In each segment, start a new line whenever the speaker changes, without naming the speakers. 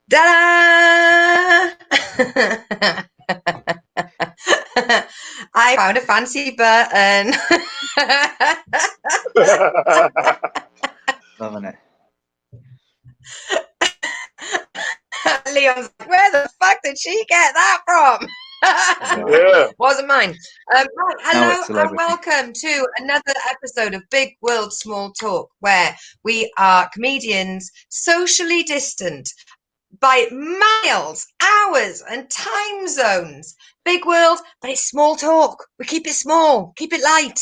Ta-da! I found a fancy button.
Loving it.
Leon's like, where the fuck did she get that from?
Yeah.
Wasn't mine. Right,
Now it's
hello and
celebrity.
welcome to another episode of Big World Small Talk, where we are comedians socially distant by miles, hours, and time zones. Big world, but it's small talk. We keep it small, keep it light.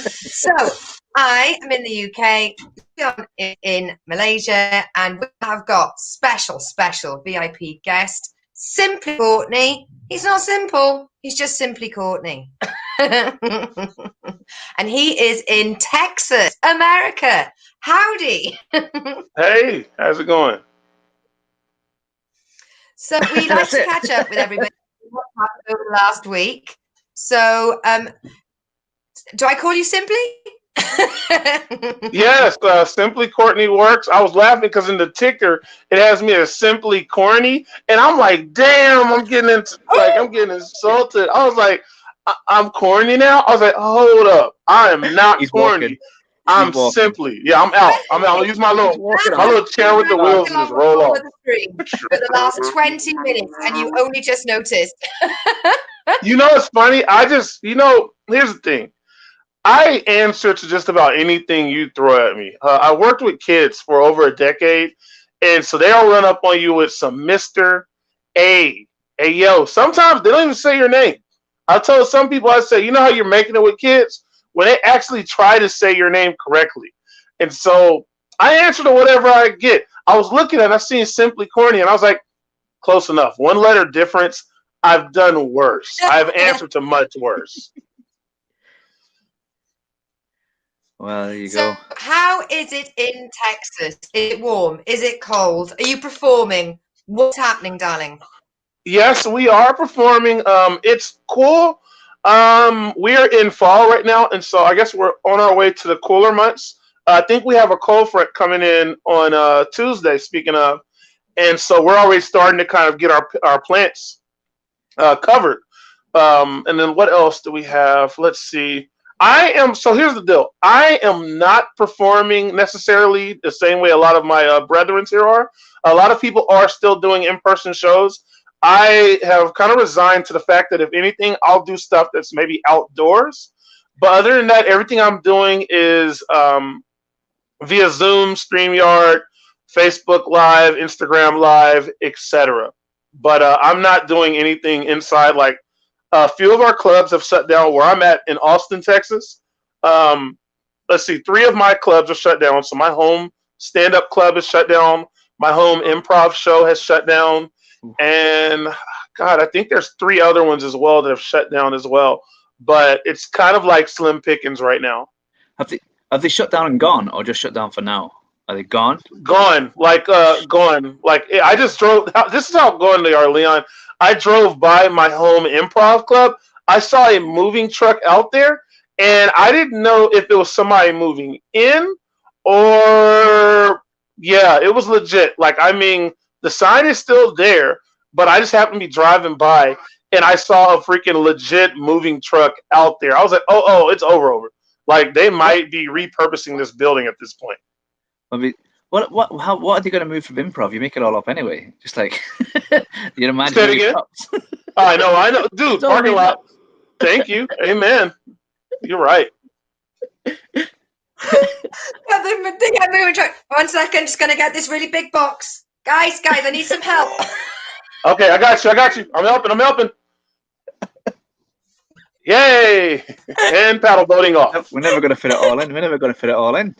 So I am in the UK, Leon in Malaysia, and we have got special VIP guest, Symply Courtney. He's not simple, he's just Symply Courtney. And he is in Texas, America. Howdy.
Hey, how's it going?
So we like to catch up with everybody what happened over the last week. So do I call you Symply?
Yes, Symply Courtney works. I was laughing because in the ticker it has me as Symply Corny, and I'm like, damn, I'm getting insulted. I was like, I'm corny now. I was like, hold up, I am not
He's
corny.
walking.
I'm Symply. Yeah, I'm out. I'll use my little chair with the wheels and just roll off.
For the last 20 minutes, and you only just noticed.
You know, it's funny. Here's the thing. I answer to just about anything you throw at me. I worked with kids for over a decade, and so they'll run up on you with some Mr. A. Hey, yo. Sometimes they don't even say your name. I told some people, I say, you know how you're making it with kids? When they actually try to say your name correctly. And so I answer to whatever I get. I was looking at it, I seen Symply Courtney, and I was like, close enough. One letter difference. I've done worse. I've answered to much worse.
Well, there you
So
go.
how is it in Texas? Is it warm? Is it cold? Are you performing? What's happening, darling?
Yes, we are performing. It's cool. We're in fall right now, and so I guess we're on our way to the cooler months. I think we have a cold front coming in on Tuesday, speaking of, and so we're already starting to kind of get our plants covered. And then what else do we have? Let's see. So here's the deal. I am not performing necessarily the same way a lot of my brethren here are. A lot of people are still doing in-person shows. I have kind of resigned to the fact that if anything, I'll do stuff that's maybe outdoors. But other than that, everything I'm doing is via Zoom, StreamYard, Facebook Live, Instagram Live, etc. But I'm not doing anything inside. Like a few of our clubs have shut down where I'm at in Austin, Texas. Let's see, 3 of my clubs are shut down. So my home stand-up club is shut down. My home improv show has shut down. And God, I think there's 3 other ones as well that have shut down as well. But it's kind of like slim pickings right now.
Have they shut down and gone, or just shut down for now? Are they gone?
Gone. Gone. Like I just drove. This is how going they are, Leon. I drove by my home improv club. I saw a moving truck out there, and I didn't know if it was somebody moving in or yeah, it was legit. Like I mean, the sign is still there, but I just happened to be driving by and I saw a freaking legit moving truck out there. I was like, oh, it's over. Like they might be repurposing this building at this point.
I mean, what are they going to move from improv? You make it all up anyway. Just like you imagine.
Say it again. I know, dude. Parking lot. Thank you. Amen. You're right.
One second, just gonna get this really big box. Guys, I need some help.
Okay, I got you. I'm helping. Yay! And paddle boating off.
We're never gonna fit it all in.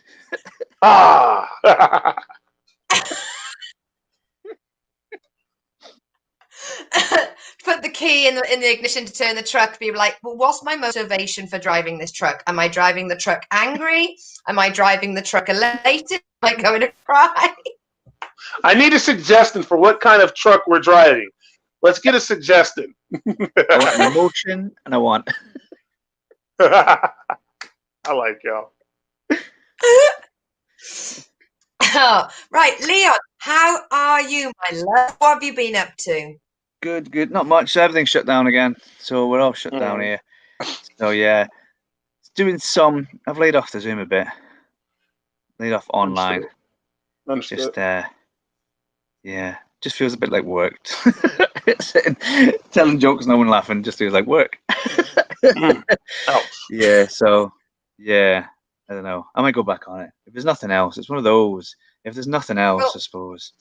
Ah.
Put the key in the ignition to turn the truck. Be like, well, what's my motivation for driving this truck? Am I driving the truck angry? Am I driving the truck elated? Am I going to cry?
I need a suggestion for what kind of truck we're driving. Let's get a suggestion.
I want an emotion, and I want.
I like y'all.
Oh, right, Leon. How are you, my love? What have you been up to?
Good. Not much. Everything's shut down again, so we're all shut down here. So yeah, doing some. I've laid off the Zoom a bit. Laid off online.
Understood.
Just yeah, just feels a bit like work. Telling jokes, no one laughing, just feels like work. Yeah. So yeah, I don't know. I might go back on it. If there's nothing else, it's one of those. If there's nothing else, I suppose.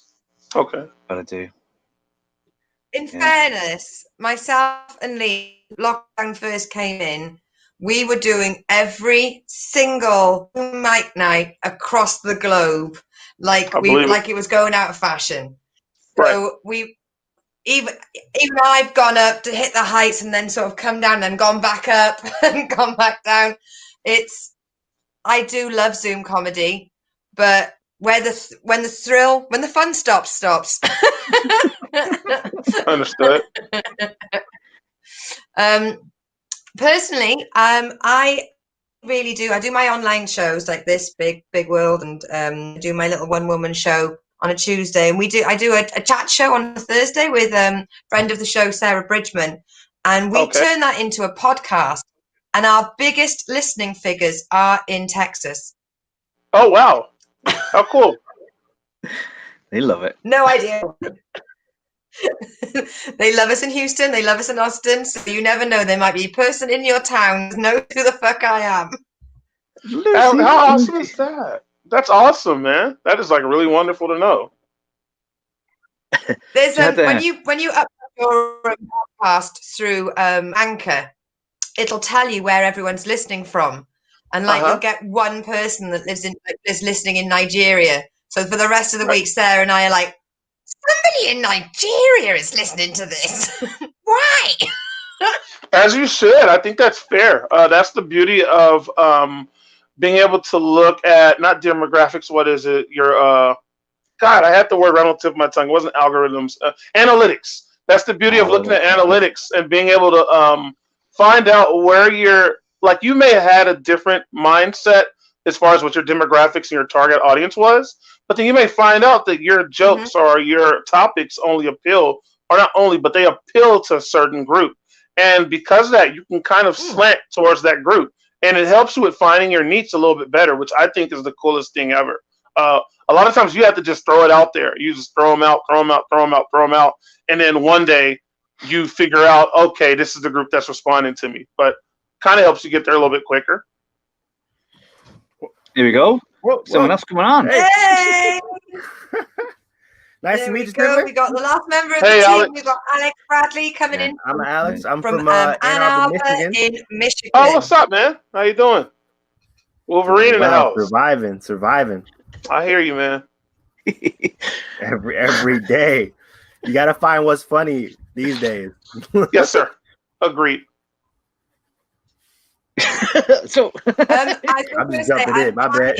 Okay.
Gotta do.
In fairness, myself and Lee, lockdown first came in, we were doing every single mic night across the globe, like it was going out of fashion. So we even I've gone up to hit the heights and then sort of come down and gone back up and gone back down. I do love Zoom comedy, but when the fun stops.
Understood.
Personally, I really do. I do my online shows like this, Big World, and do my little one-woman show on a Tuesday, and I do a chat show on a Thursday with friend of the show, Sarah Bridgman, and we turn that into a podcast. And our biggest listening figures are in Texas.
Oh wow! How cool!
They love it.
No idea. They love us in Houston. They love us in Austin. So you never know. There might be a person in your town who knows who the fuck I am.
How awesome is that? That's awesome, man. That is like really wonderful to know.
There's when you upload your podcast through Anchor, it'll tell you where everyone's listening from, and like you'll get one person that is listening in Nigeria. So for the rest of the week, Sarah and I are like, somebody in Nigeria is listening to this. Why?
As you should. I think that's fair. That's the beauty of being able to look at not demographics. What is it? Your God, I had the word right on the tip of my tongue. It wasn't algorithms. Analytics. That's the beauty of looking at analytics and being able to find out where you may have had a different mindset as far as what your demographics and your target audience was, but then you may find out that your jokes or your topics only appeal, or not only, but they appeal to a certain group. And because of that, you can kind of slant towards that group. And it helps you with finding your niche a little bit better, which I think is the coolest thing ever. A lot of times you have to just throw it out there. You just throw them out. And then one day you figure out, okay, this is the group that's responding to me. But kind of helps you get there a little bit quicker.
Here we go. Someone else coming on.
Hey!
Nice to meet you.
We got the last member of the team.
Alex.
We've got Alex Bradley coming in.
I'm Alex. I'm from
Ann
Ann
Arbor
Arbor, Michigan.
in Michigan.
Oh, what's up, man? How you doing? Wolverine in the house.
Surviving.
I hear you, man.
Every day. You gotta find what's funny these days.
Yes, sir. Agreed.
So
I'm just jumping in. My bad.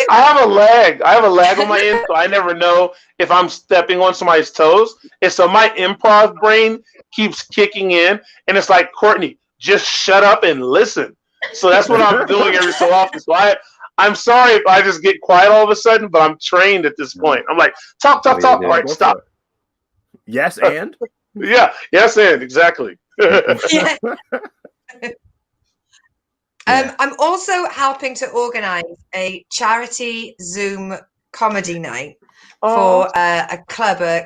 I have a lag. On my end, so I never know if I'm stepping on somebody's toes. And so my improv brain keeps kicking in, and it's like, Courtney, just shut up and listen. So that's what I'm doing every so often. So I'm sorry if I just get quiet all of a sudden, but I'm trained at this point. I'm like, talk. All right, stop.
Yes, and?
Yeah, yes, and exactly.
Yeah. I'm also helping to organise a charity Zoom comedy night for a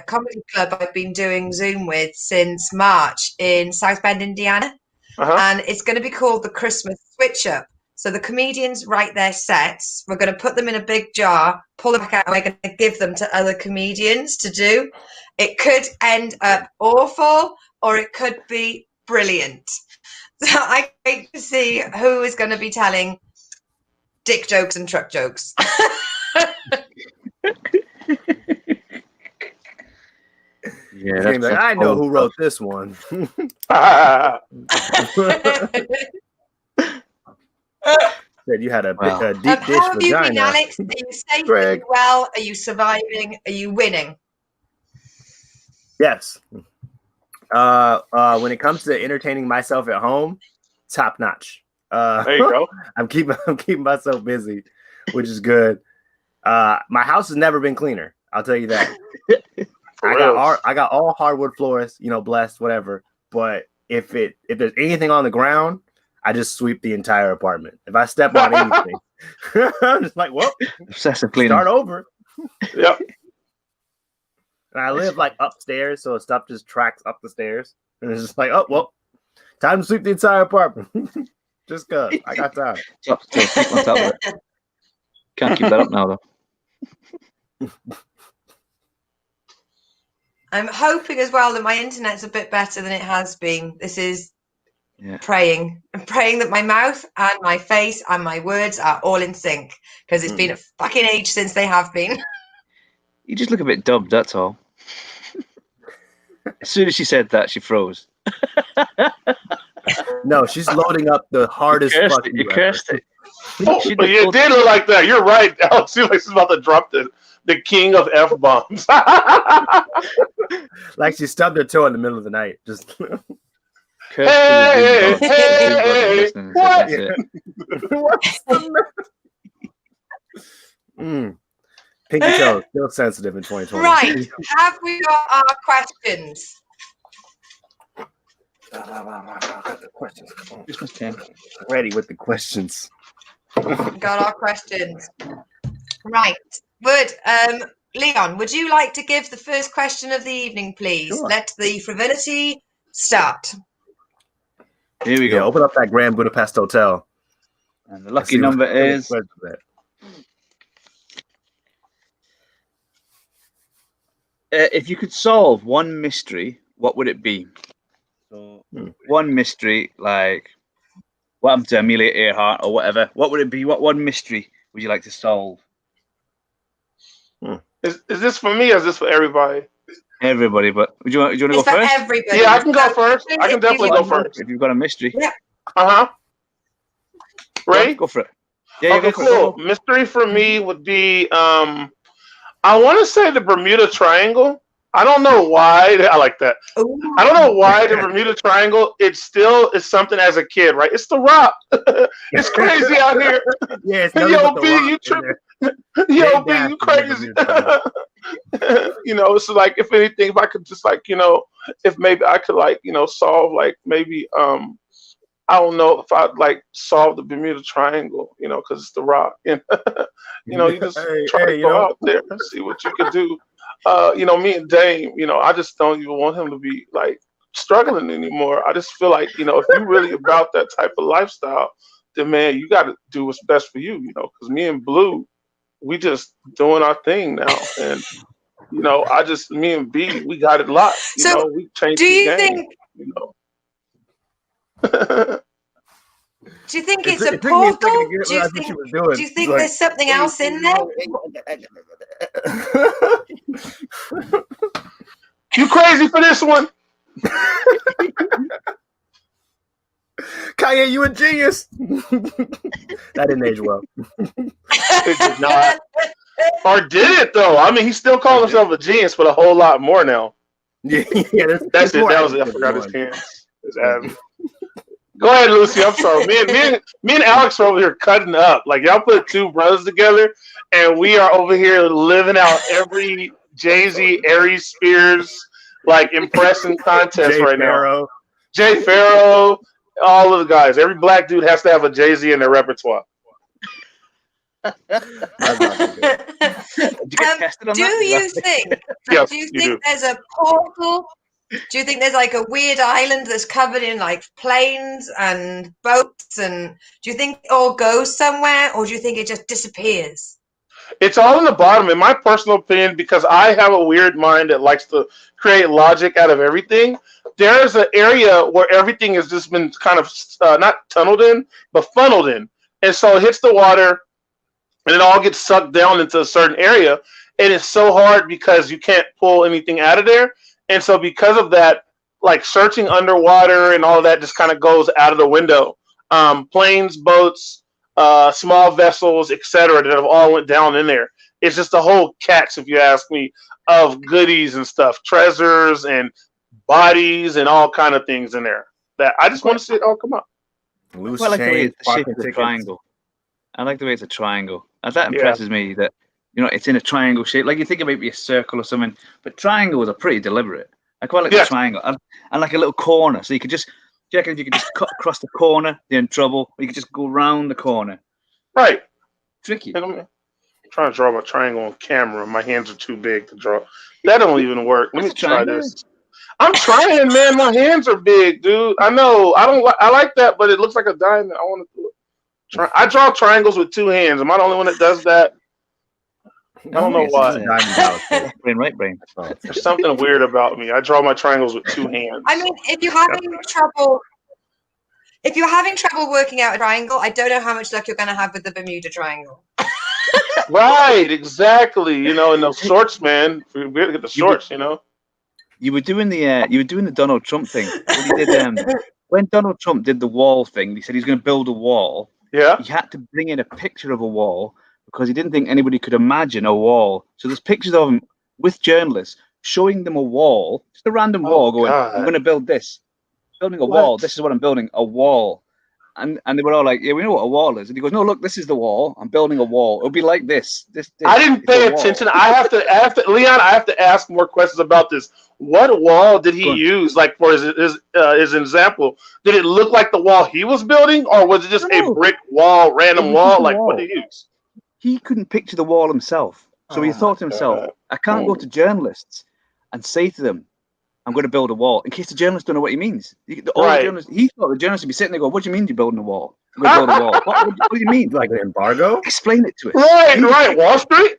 comedy club I've been doing Zoom with since March in South Bend, Indiana. And it's going to be called the Christmas Switch Up. So the comedians write their sets. We're going to put them in a big jar, pull them back out, and we're going to give them to other comedians to do. It could end up awful, or it could be brilliant. So I wait to see who is going to be telling dick jokes and truck jokes.
Yeah,
I know who wrote this one. Said you had a deep dish
how have you
vagina.
been, Alex? Are you safe? Are you well? Are you surviving? Are you winning?
Yes. When it comes to entertaining myself at home, top notch.
There you go.
I'm keeping myself busy, which is good. My house has never been cleaner. I'll tell you that.
For
I
real.
got all hardwood floors, blessed, whatever. But if there's anything on the ground, I just sweep the entire apartment. If I step on anything, I'm just like, well,
Obsessive cleaning.
start over.
Yep.
And I live like upstairs, so stuff just tracks up the stairs. And it's just like, oh, well, time to sweep the entire apartment. Just cause I got time.
Keep on top of it. Can't keep that up now, though.
I'm hoping as well that my internet's a bit better than it has been. This is praying. I'm praying that my mouth and my face and my words are all in sync, because it's been a fucking age since they have been.
You just look a bit dubbed, that's all. As soon as she said that, she froze.
No, she's loading up the hardest.
You cursed it.
Oh, but it did look like that. You're right, Alex. Like she's about to drop the king of F-bombs.
Like she stubbed her toe in the middle of the night. Just
hey, what?
Pinky toe, still sensitive in 2020.
Right. Have we got our questions?
Christmas time.
Ready with the questions.
Got our questions. Right. Leon, would you like to give the first question of the evening, please?
Sure.
Let the frivolity start.
Here we go.
Open up that Grand Budapest Hotel.
And the lucky number is... if you could solve one mystery, what would it be? So, one mystery, like what happened to Amelia Earhart or whatever. What would it be? What one mystery would you like to solve?
Is this for me or is this for everybody?
Everybody, but do you want to go first?
Everybody.
Yeah, I can go first. I can definitely go first.
If you've got a mystery.
Yeah.
Ray?
Go for it. Yeah,
okay, cool. Mystery for me would be, I want to say the Bermuda Triangle. I don't know why. I like that.
Ooh.
I don't know why the Bermuda Triangle. It still is something as a kid, right? It's the Rock. It's crazy out here.
Yeah, it's
Yo, B, you tripping? Yo, B, you crazy? It's like if anything, if I could just like, if maybe I could like, solve like maybe I don't know if I'd like solve the Bermuda Triangle, because it's the Rock. You just try to go out there and see what you can do. Me and Dame, I just don't even want him to be like struggling anymore. I just feel like, if you're really about that type of lifestyle, then man, you got to do what's best for you, because me and Blue, we just doing our thing now. And, me and B, we got it locked. We changed the game.
Do you think it's a portal? Do you think there's something else in there?
You crazy for this one?
Kanye, you a genius. That didn't age well.
It did not. Or did it though? I mean, he still calls himself a genius, but a whole lot more now.
Yeah,
that's it. That was it. I forgot his pants. Go ahead, Lucy. I'm sorry. Me and Alex are over here cutting up. Like y'all put two brothers together, and we are over here living out every Jay-Z, Aries Spears like impression contest
Jay
right
Farrow.
now. Jay Farrow, all of the guys. Every black dude has to have a Jay-Z in their repertoire.
Do you think there's a portal? Do you think there's like a weird island that's covered in like planes and boats? And do you think it all goes somewhere, or do you think it just disappears?
It's all in the bottom, in my personal opinion, because I have a weird mind that likes to create logic out of everything. There's an area where everything has just been kind of not tunneled in, but funneled in. And so it hits the water, and it all gets sucked down into a certain area. And it's so hard because you can't pull anything out of there. And so because of that, like searching underwater and all of that just kind of goes out of the window. Planes, boats, small vessels, etc., that have all went down in there. It's just a whole catch, if you ask me, of goodies and stuff, treasures and bodies and all kind of things in there. That I just want to see it all come up.
I like the way it's shaped as a triangle. I like the way it's a triangle. And that impresses me that it's in a triangle shape. Like you think it might be a circle or something, but triangles are pretty deliberate. I quite like the triangle and like a little corner. So you could just, do you reckon if you could just cut across the corner, you're in trouble, or you could just go round the corner?
Right.
Tricky.
I'm trying to draw my triangle on camera. My hands are too big to draw. That don't even work. Let me try this. I'm trying, man. My hands are big, dude. I know. I like that, but it looks like a diamond. I want to do it. I draw triangles with 2 hands. Am I the only one that does that? I don't know why.
Left brain, right brain.
There's something weird about me. I draw my triangles with 2 hands.
I mean, if you're having trouble working out a triangle, I don't know how much luck you're going to have with the Bermuda Triangle.
Right, exactly. In those shorts, man. We had to get the shorts.
You were doing the Donald Trump thing. When Donald Trump did the wall thing, he said he's going to build a wall.
Yeah.
He had to bring in a picture of a wall because he didn't think anybody could imagine a wall. So there's pictures of him with journalists showing them a wall, just a random wall, going, I'm going to build this. Building a wall. This is what I'm building, a wall. And they were all like, yeah, we know what a wall is. And he goes, no, look, this is the wall. I'm building a wall. It'll be like this.
I didn't pay attention. I have to, Leon, I have to ask more questions about this. What wall did he use, like for his example? Did it look like the wall he was building, or was it just a brick wall, random wall? Like, what did he use?
He couldn't picture the wall himself. So he thought to himself, I can't go to journalists and say to them, I'm going to build a wall, in case the journalists don't know what he means. He thought the journalists would be sitting there going, what do you mean you're building a wall? I'm going to build a wall. What do you mean?
Like an embargo?
Explain it to us.
Right. Wall Street?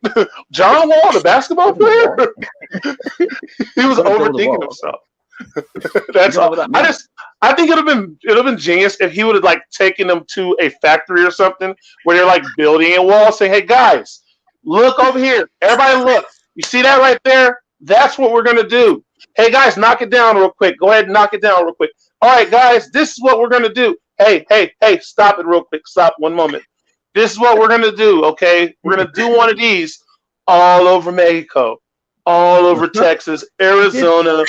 John Wall, the basketball player? He was overthinking himself. That's all. I think it'd have been genius if he would have like taken them to a factory or something where they're like building a wall, saying, hey guys, look over here. Everybody look. You see that right there? That's what we're gonna do. Hey guys, knock it down real quick. Go ahead and knock it down real quick. All right, guys, this is what we're gonna do. Hey, stop it real quick. Stop 1 moment. This is what we're gonna do, okay? We're gonna do one of these all over Mexico, all over Texas, Arizona.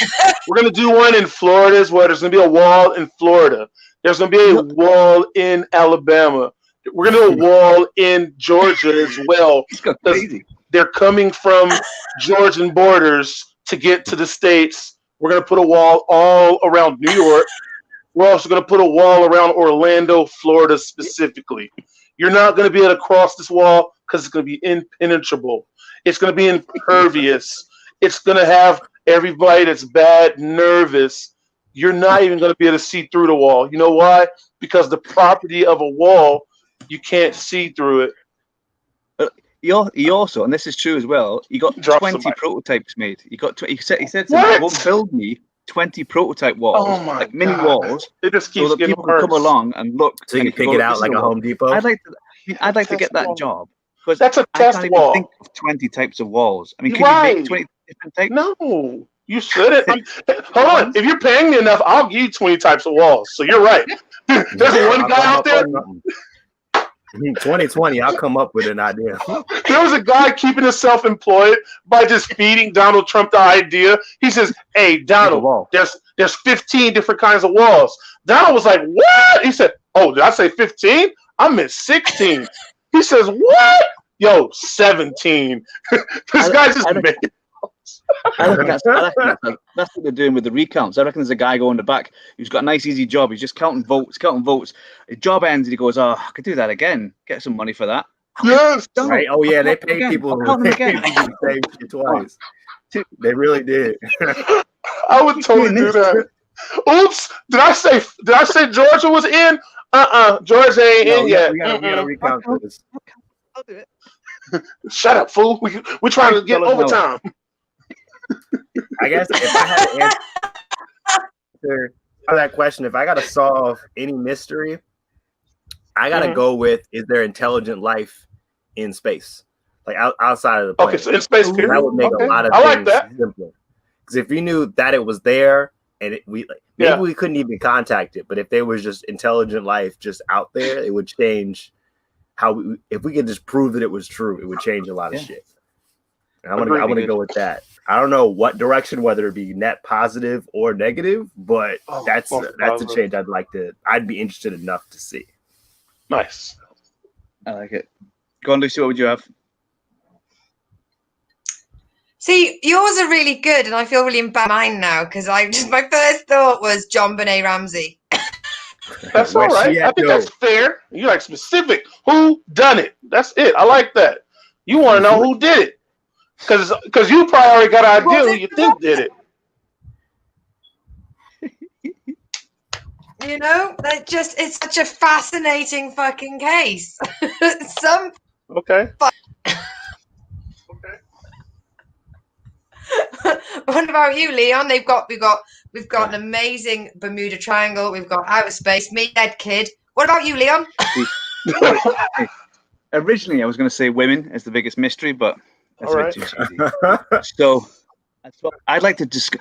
We're gonna do one in Florida as well. There's gonna be a wall in Florida. There's gonna be a wall in Alabama. We're gonna do a wall in Georgia as well. They're coming from Georgian borders to get to the States. We're going to put a wall all around New York. We're also going to put a wall around Orlando, Florida specifically. You're not going to be able to cross this wall because it's going to be impenetrable. It's going to be impervious. It's going to have everybody that's bad nervous. You're not even going to be able to see through the wall. You know why? Because the property of a wall, you can't see through it.
He also, and this is true as well, he got 20 prototypes made. He said to me, "Won't build me 20 prototype walls, like mini walls,
it just keeps
so that people can come along and look.
So you can pick it out like a Home Depot."
I'd like to get that job because
that's a test
I can't
wall.
Even think of 20 types of walls. I mean, can you make 20 different types?
No, you shouldn't. Hold on, if you're paying me enough, I'll give you 20 types of walls. So you're right. There's one guy out there.
2020, I'll come up with an idea.
There was a guy keeping himself employed by just feeding Donald Trump the idea. He says, hey, Donald, there's 15 different kinds of walls. Donald was like, what? He said, oh, did I say 15? I meant 16. He says, what? Yo, 17. This guy just made it.
I reckon that's what they're doing with the recounts. I reckon there's a guy going in the back who's got a nice easy job. He's just counting votes. His job ends and he goes, oh, I could do that again. Get some money for that.
Yes.
Right? Oh, yeah, they pay people to say shit twice. They really did.
I would totally do that. Oops. Did I say Georgia was in? Georgia ain't in yet.
We gotta recount this.
I'll do it.
Shut up, fool. We're trying to get overtime.
I guess if I had to answer that question, if I got to solve any mystery, I got to go with, is there intelligent life in space? Like outside of the planet.
Okay, so in space, period.
That would make a lot of things simpler. Because if we knew that it was there and maybe we couldn't even contact it, but if there was just intelligent life just out there, it would change if we could just prove that it was true, it would change a lot of shit. And I'm gonna go with that. I don't know what direction, whether it be net positive or negative, but that's a change I'd be interested enough to see.
Nice.
I like it. Go on, Lucy, what would you have?
See, yours are really good, and I feel really embarrassed mine now because my first thought was John Benet Ramsey.
That's all right. I think that's fair. You're like specific. Who done it? That's it. I like that. You want to know who did it. Because you probably already got an idea who you think did it.
You know, it's such a fascinating fucking case.
Okay.
What about you, Leon? We've got an amazing Bermuda Triangle. We've got outer space. Me, dead kid. What about you, Leon?
Originally, I was going to say women as the biggest mystery, but that's
All right.
too cheesy. So I'd like to just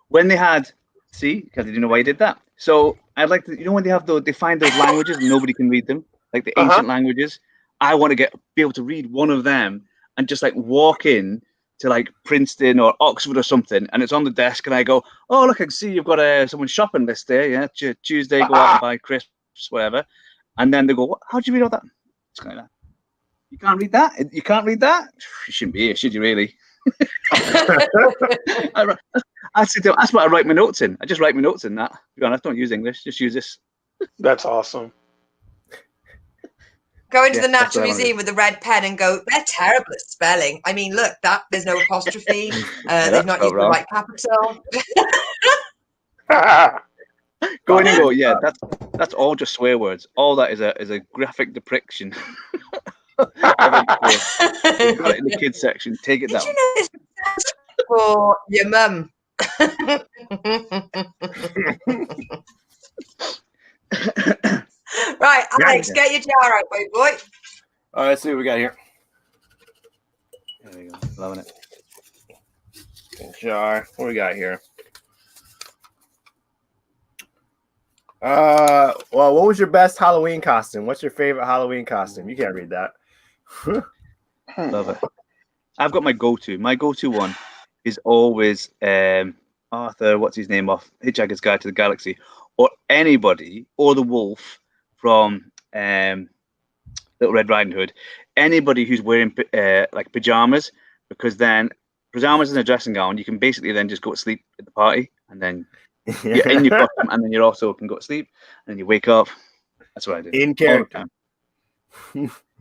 when they had because I didn't know why I did that. So I'd like to, when they find those languages and nobody can read them, like the ancient languages. I want to be able to read one of them and just like walk in to like Princeton or Oxford or something, and it's on the desk, and I go, "Oh, look, I can see you've got someone's shopping list there. Yeah, Tuesday, go out and buy crisps, whatever." And then they go, "How'd you read all that?" It's kind of that. You can't read that. You can't read that. You shouldn't be here, should you? Really? That's what I write my notes in. I just write my notes in that. To be honest, don't use English. Just use this.
That's awesome.
Go into the Natural Museum with a red pen and go, they're terrible at spelling. I mean, look, there's no apostrophe. They've not used the right capital.
Go in and go, yeah, that's all just swear words. All that is a graphic depiction. Got it in the kids section. Take it down.
You know this for your mum. Right, Alex, get your jar out, boy.
All right, let's see what we got here.
There you go. Loving it.
Jar. What we got here? Well, what was your best Halloween costume? What's your favorite Halloween costume? You can't read that.
Love it. I've got my go-to. My go-to one is always Arthur, what's his name, off Hitchhiker's Guide to the Galaxy, or anybody, or the wolf from Little Red Riding Hood. Anybody who's wearing like pajamas, because then pajamas and a dressing gown, you can basically then just go to sleep at the party, and then you're in your costume, and then you also can go to sleep, and then you wake up. That's what I do.
In character.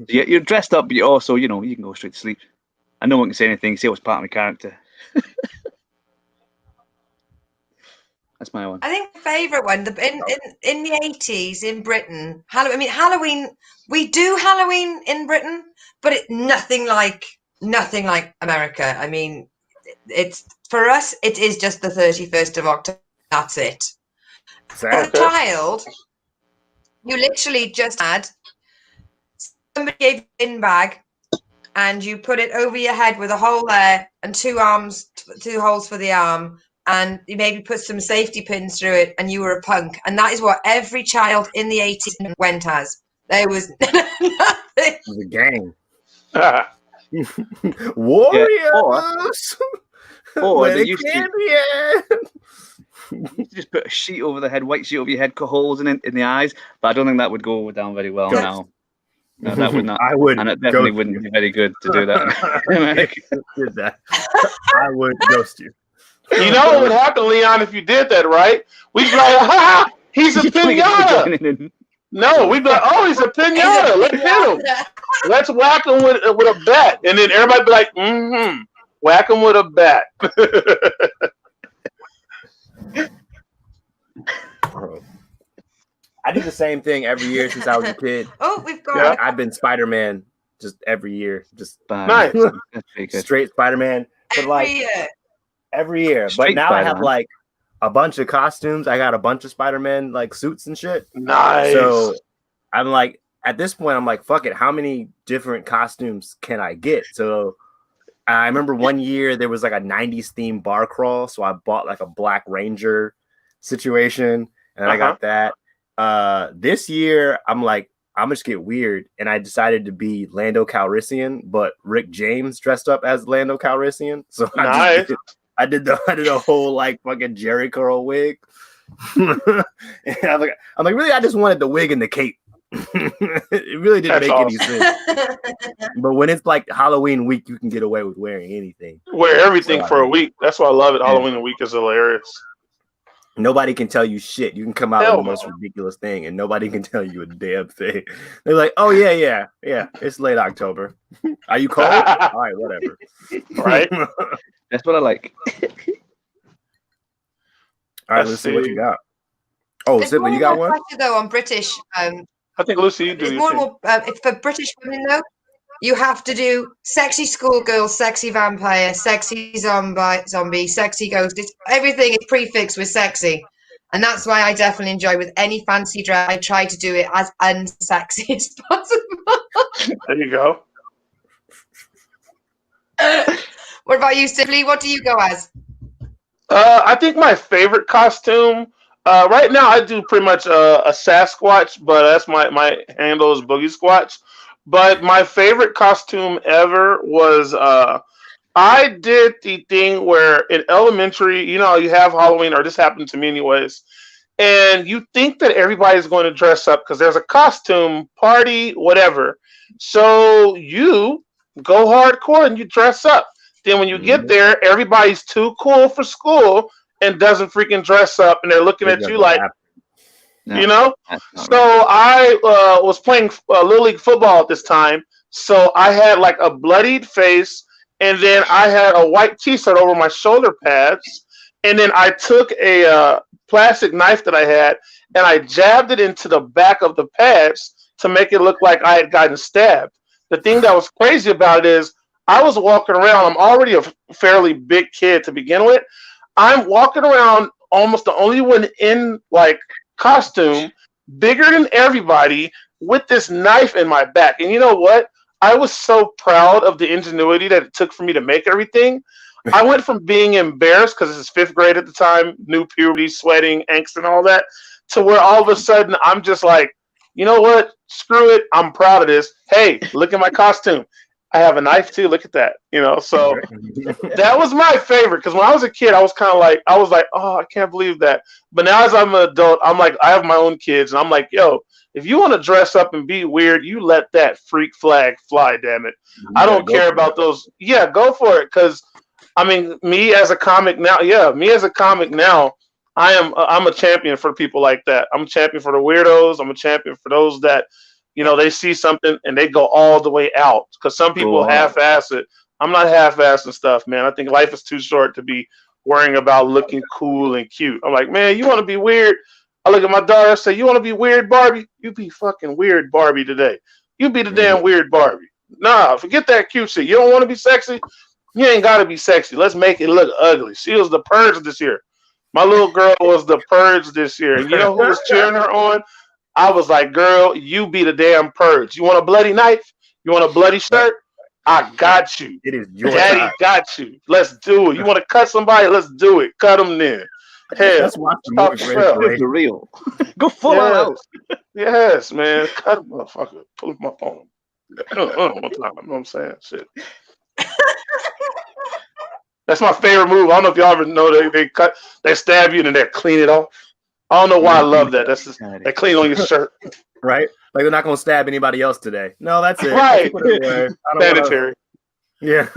You're dressed up, but you also, you can go straight to sleep. And no one can say anything. Say what's part of my character. That's my one.
I think my favourite one, in the 80s in Britain, Halloween, we do Halloween in Britain, but nothing like America. I mean, it's for us, it is just the 31st of October. That's it. As a child, you literally just had somebody gave you a bin bag and you put it over your head with a hole there and two holes for the arm, and you maybe put some safety pins through it, and you were a punk. And that is what every child in the 80s went as. There was nothing.
It was a gang. Warriors!
Or they used to just put a sheet over the head, white sheet over your head, cut holes in the eyes, but I don't think that would go down very well now. No, that would not.
I would,
and it definitely wouldn't be very good to do that.
Did that. I would ghost you.
You know what would happen, Leon, if you did that, right? We'd be like, ha! He's a pinata. No, we'd be like, oh, he's a pinata. Let's hit him. Let's whack him with a bat. And then everybody be like, whack him with a bat.
I do the same thing every year since I was a kid.
Oh, we've got.
I've been Spider-Man just every year, just
nice,
straight Spider-Man. But every year. But now I have like a bunch of costumes. I got a bunch of Spider-Man like suits and shit.
Nice.
So I'm like, at this point, I'm like, fuck it. How many different costumes can I get? So I remember one year there was like a 90s themed bar crawl. So I bought like a Black Ranger situation, and I got that. This year, I'm like, I'm just get weird, and I decided to be Lando Calrissian, but Rick James dressed up as Lando Calrissian. So
nice.
I did the whole like fucking Jerry curl wig. And I'm like, really, I just wanted the wig and the cape. It really didn't make any sense. But when it's like Halloween week, you can get away with wearing anything.
Wear everything for a week. That's why I love it. Halloween week is hilarious.
Nobody can tell you shit. You can come out with the most ridiculous thing, and nobody can tell you a damn thing. They're like, "Oh yeah. It's late October. Are you cold? All right, whatever."
Right.
That's what I like.
All right, let's see what you got. Oh, Symply, you got one?
Though on British,
I think Lucy, you do.
It's more and more for British women though. You have to do sexy schoolgirl, sexy vampire, sexy zombie, sexy ghost. Everything is prefixed with sexy. And that's why I definitely enjoy with any fancy dress. I try to do it as unsexy as possible.
There you go.
What about you, Symply? What do you go as?
I think my favorite costume right now I do pretty much a Sasquatch, but that's my handle is Boogie Squatch. But my favorite costume ever was I did the thing where in elementary, you have Halloween, or this happened to me anyways, and you think that everybody's going to dress up because there's a costume party, whatever. So you go hardcore and you dress up. Then when you get there, everybody's too cool for school and doesn't freaking dress up, and they're looking at you like, So I was playing Little League football at this time, so I had like a bloodied face, and then I had a white T-shirt over my shoulder pads, and then I took a plastic knife that I had, and I jabbed it into the back of the pads to make it look like I had gotten stabbed. The thing that was crazy about it is I was walking around. I'm already a fairly big kid to begin with. I'm walking around almost the only one in like costume, bigger than everybody, with this knife in my back. And you know what? I was so proud of the ingenuity that it took for me to make everything. I went from being embarrassed because this is 5th grade at the time, new puberty, sweating, angst, and all that, to where all of a sudden I'm just like, you know what? Screw it. I'm proud of this. Hey, look at my costume. I have a knife too. Look at that. So that was my favorite, because when I was a kid, I was like, oh, I can't believe that. But now as I'm an adult, I'm like, I have my own kids, and I'm like, yo, if you want to dress up and be weird, you let that freak flag fly, damn it. I don't care about those. Yeah, go for it. Because I mean, me as a comic now, I'm a champion for people like that. I'm a champion for the weirdos. I'm a champion for those that, they see something and they go all the way out. Because some people half-ass it. I'm not half-assing stuff, man. I think life is too short to be worrying about looking cool and cute. I'm like, man, you want to be weird? I look at my daughter, I say, you want to be weird, Barbie? You be fucking weird, Barbie, today. You be the damn weird Barbie. Nah, forget that cute shit. You don't want to be sexy? You ain't got to be sexy. Let's make it look ugly. She was the Purge this year. My little girl was the Purge this year. And you know who was cheering her on? I was like, girl, you be the damn Purge. You want a bloody knife? You want a bloody shirt? I got you.
It is your
Daddy
time.
got you. Let's do it. You want to cut somebody? Let's do it. Cut them then. Hell,
let's watch the movie
for real. Go full out.
Yes, man. Cut a motherfucker. Pull my phone. One time. You know what I'm saying? Shit. That's my favorite move. I don't know if y'all ever know they stab you and then they clean it off. I don't know why I love that. That's just they clean on your shirt.
Right? Like they're not gonna stab anybody else today. No, that's it.
Right.
Sanitary. Yeah.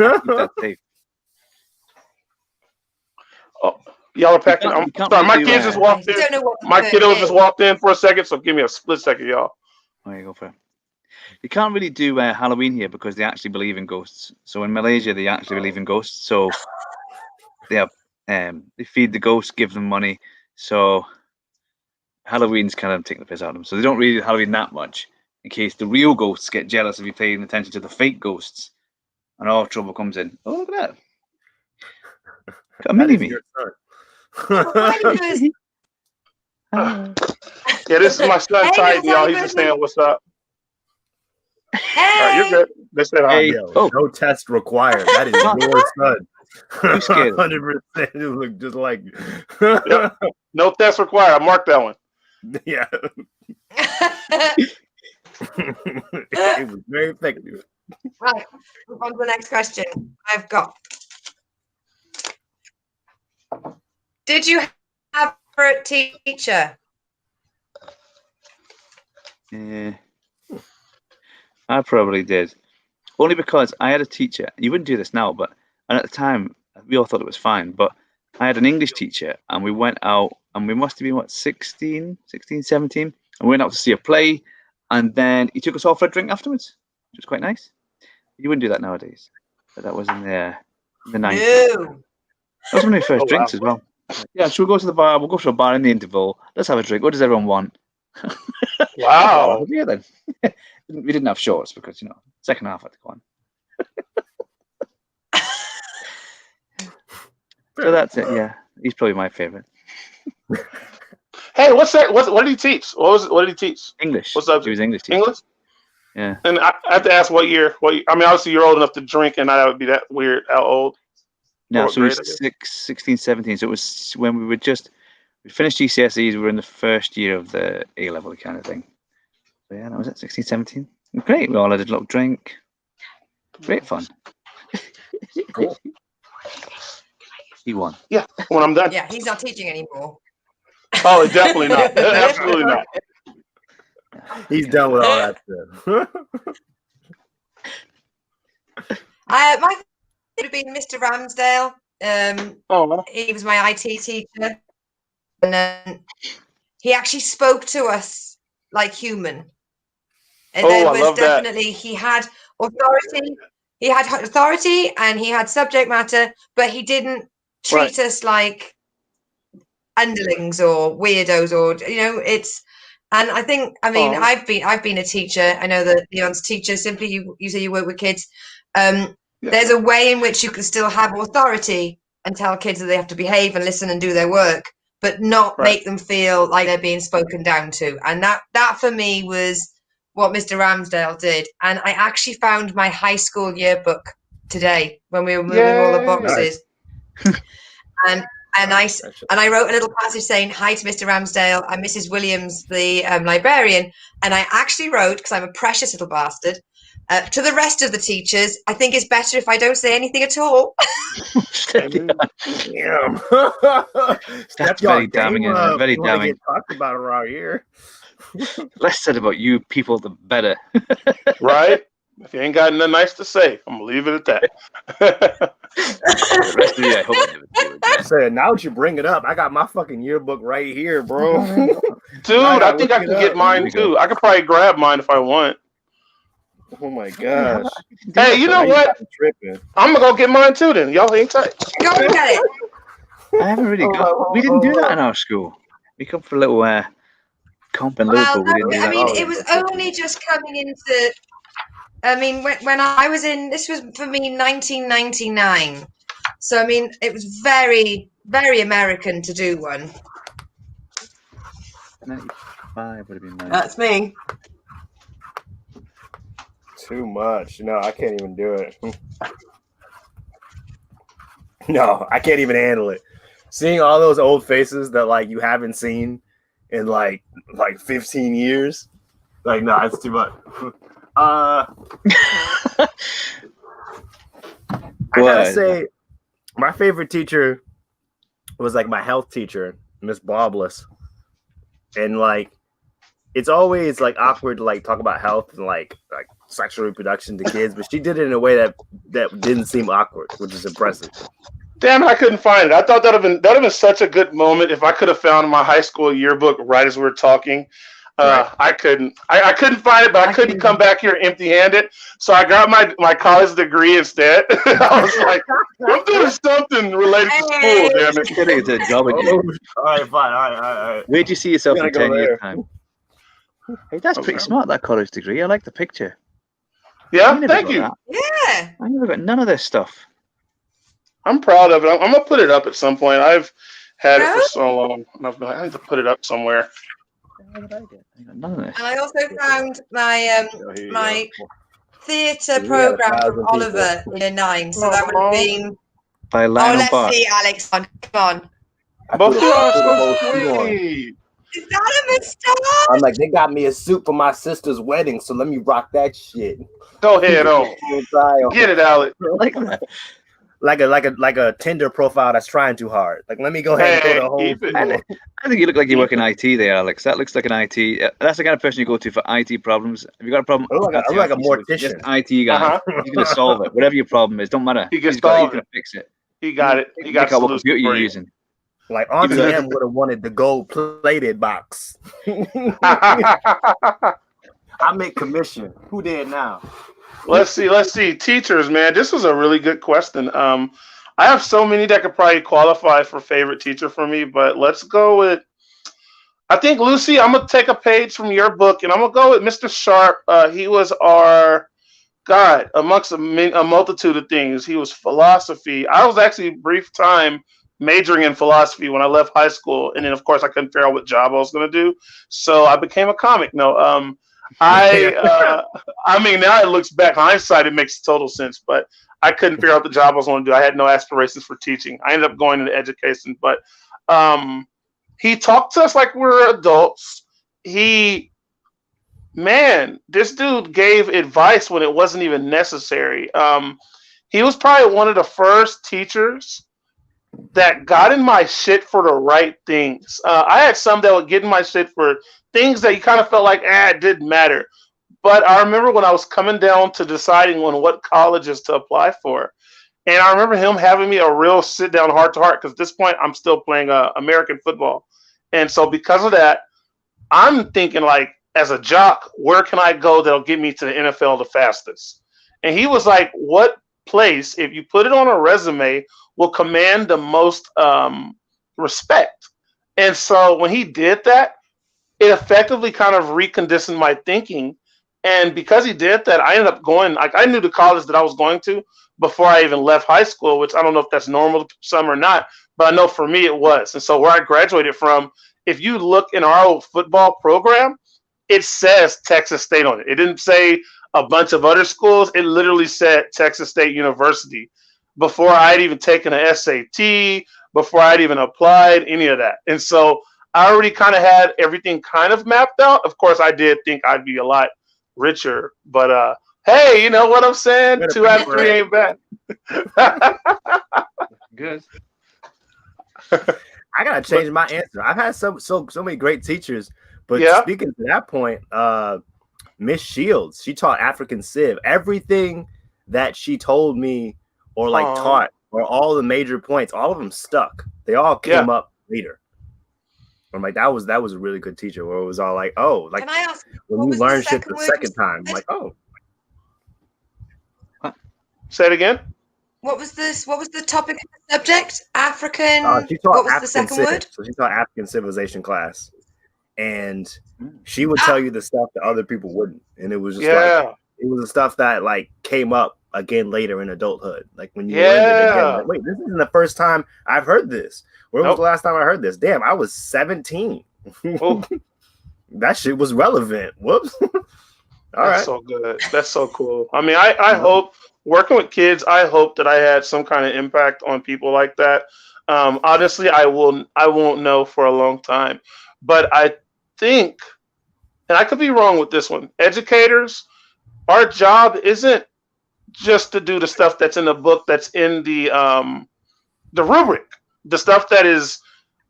Oh, y'all are packing. I'm sorry, my kids just walked in. My kiddos just walked in for a second, so give me a split second, y'all.
There you go for it. You can't really do Halloween here because they actually believe in ghosts. So in Malaysia, they actually believe in ghosts. So they feed the ghosts, give them money. So Halloween's kind of taking the piss out of them. So they don't really do Halloween that much, in case the real ghosts get jealous of you paying attention to the fake ghosts, and all trouble comes in. Oh, look at that! Got a mini me.
Yeah, this is my son, Titan, y'all. He's just saying, "What's up?"
Hey.
All right, you're good. They said,
Hey.
No test required. That is your son.
You scared?
100%. It looked just like.
Yep. No test required. I marked that one.
Yeah. It was very effective.
Right, move on to the next question. I've got. Did you have a favorite teacher?
Yeah, I probably did. Only because I had a teacher. You wouldn't do this now, and at the time we all thought it was fine. But I had an English teacher, and we went out, and we must have been 16, 17, and we went out to see a play, and then he took us all for a drink afterwards, which was quite nice. You wouldn't do that nowadays, but that was in the 90s.
No.
That was one of my first drinks as well. Yeah, should we go to the bar? We'll go to a bar in the interval. Let's have a drink. What does everyone want?
Wow.
Yeah, then. We didn't have shorts because, second half had to go on. So that's it, yeah. He's probably my favourite.
Hey, what's that? What did he teach? What did he teach?
English.
What's up?
He was English teacher.
English?
Yeah.
And I have to ask what year? I mean, obviously you're old enough to drink, and that would be that weird. How old?
No, so it was 16, 17. So it was when we finished GCSEs, we were in the first year of the A-level kind of thing. So yeah, that was it, 16, 17. Great. We all had a little drink. Great fun.
Cool.
He won.
Yeah, when I'm done.
Yeah, he's not teaching anymore.
Oh, definitely not. Absolutely not.
He's done with all that stuff.
My favorite would have been Mr. Ramsdale.
Oh,
He was my IT teacher, and he actually spoke to us like human. And there
I
was
love that.
definitely he had authority. He had authority and he had subject matter, but he didn't treat us like underlings or weirdos or it's. And I think I've been a teacher. I know that Leon's teacher. Simply, you say you work with kids. There's a way in which you can still have authority and tell kids that they have to behave and listen and do their work, but not make them feel like they're being spoken down to. And that for me was what Mr. Ramsdale did. And I actually found my high school yearbook today when we were moving all the boxes. and I wrote a little passage saying, "Hi to Mr. Ramsdale. I'm Mrs. Williams, the librarian." And I actually wrote, because I'm a precious little bastard, to the rest of the teachers, I think it's better if I don't say anything at all.
Damn.
That's very damning, isn't it? Very damning.
Talked about around here.
Less said about you people, the better.
Right? If you ain't got nothing nice to say, I'm gonna leave it at that.
The rest of you, I hope I never do again.
So now that you bring it up, I got my fucking yearbook right here, bro.
Dude, I think I can get mine too. I could probably grab mine if I want.
Oh my gosh.
Hey, you know what? I'm gonna go get mine too then. Y'all hang tight.
Go and get it.
I haven't really got. We didn't do that in our school. We come for a little comp and local. We didn't do that.
It was only just coming into. When I was in, this was for me 1999. So it was very, very American to do one.
95 would have been nice.
That's me.
Too much. No, I can't even do it. No, I can't even handle it. Seeing all those old faces that you haven't seen in like 15 years. No, it's too much. I gotta say, my favorite teacher was my health teacher, Miss Bobless, and it's always awkward to talk about health and sexual reproduction to kids, but she did it in a way that didn't seem awkward, which is impressive.
Damn, I couldn't find it. I thought that would have been such a good moment if I could have found my high school yearbook right as we were talking. I couldn't find it, but I couldn't come back here empty-handed. So I got my college degree instead. I was like, I'm doing something related to school, damn it.
It's a job again.
All right, fine. All right.
Where'd you see yourself in 10 years' time? Hey, that's pretty smart, that college degree. I like the picture.
Yeah, thank you.
Yeah.
I never got none of this stuff.
I'm proud of it. I'm going to put it up at some point. I've had it for so long. And I've been like, I need to put it up somewhere.
None of this.
And I also found my my theatre program from Oliver in 9. So that would have been.
By Lionel
let's
Bart.
see, Alex. Come on.
Both of us so sweet.
Is that a mistake?
I'm they got me a suit for my sister's wedding, so let me rock that shit.
Go ahead on. Get it, Alex.
I like that.
like a Tinder profile that's trying too hard. Like, let me go ahead and go the whole.
I think you look like you work in IT there, Alex. That looks like an IT. That's the kind of person you go to for IT problems. If you got a problem,
I look like a mortician.
Just IT guy. He's going to solve it. Whatever your problem is, don't matter. He's going to fix it.
He got it. He got
what computer you're using.
Like Auntie M would have wanted the gold-plated box. I make commission. Who did now?
Let's see. Teachers, man, this was a really good question. I have so many that could probably qualify for favorite teacher for me, but let's go with. I think Lucy, I'm gonna take a page from your book, and I'm gonna go with Mr. Sharp. He was our God amongst a multitude of things. He was philosophy. I was actually a brief time majoring in philosophy when I left high school, and then of course I couldn't figure out what job I was gonna do, so I became a comic. No, I mean, now it looks back, hindsight, it makes total sense, but I couldn't figure out the job I was going to do. I had no aspirations for teaching. I ended up going into education, but he talked to us like we were adults. This dude gave advice when it wasn't even necessary. He was probably one of the first teachers that got in my shit for the right things. I had some that would get in my shit for things that you kind of felt like, it didn't matter. But I remember when I was coming down to deciding on what colleges to apply for. And I remember him having me a real sit down heart to heart, because at this point I'm still playing American football. And so because of that, I'm thinking, like, as a jock, where can I go that'll get me to the NFL the fastest? And he was like, what place, if you put it on a resume, will command the most respect? And so when he did that, it effectively kind of reconditioned my thinking. And because he did that, I ended up going, like, I knew the college that I was going to before I even left high school, which I don't know if that's normal to some or not, but I know for me it was. And so where I graduated from, if you look in our old football program, it says Texas State on it. It didn't say a bunch of other schools. It literally said Texas State University before I'd even taken an SAT, before I'd even applied, any of that. And so I already kind of had everything kind of mapped out. Of course, I did think I'd be a lot richer, but hey, you know what I'm saying? 2 out of 3 ain't bad.
Good.
I gotta change my answer. I've had so many great teachers, but speaking to that point, Miss Shields, she taught African Civ. Everything that she told me or taught, or all the major points, all of them stuck. They all came up later. I'm like, that was a really good teacher, where it was all like, oh, like,
can I ask,
when you learn shit the second time, I'm like, oh.
Say it again.
What was this? What was the topic of the subject? African.
She taught
what was
African
the second word?
So she taught African civilization class, and she would tell you the stuff that other people wouldn't, and it was just like, it was the stuff that like came up again later in adulthood. like when you learned it again, like, wait, this isn't the first time I've heard this. When was the last time I heard this? Damn, I was 17. That shit was relevant. Whoops. That's
so good. That's so cool. I mean, I hope, working with kids, I hope that I had some kind of impact on people like that. Honestly, I won't know for a long time. But I think, and I could be wrong with this one, educators, our job isn't just to do the stuff that's in the book, that's in the rubric. The stuff that is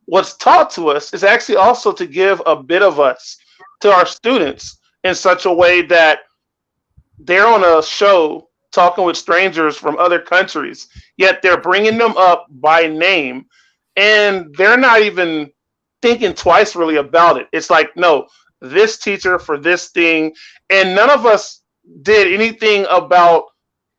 what's taught to us is actually also to give a bit of us to our students in such a way that they're on a show talking with strangers from other countries, yet they're bringing them up by name, and they're not even thinking twice really about it. It's like, no, this teacher for this thing, and none of us did anything about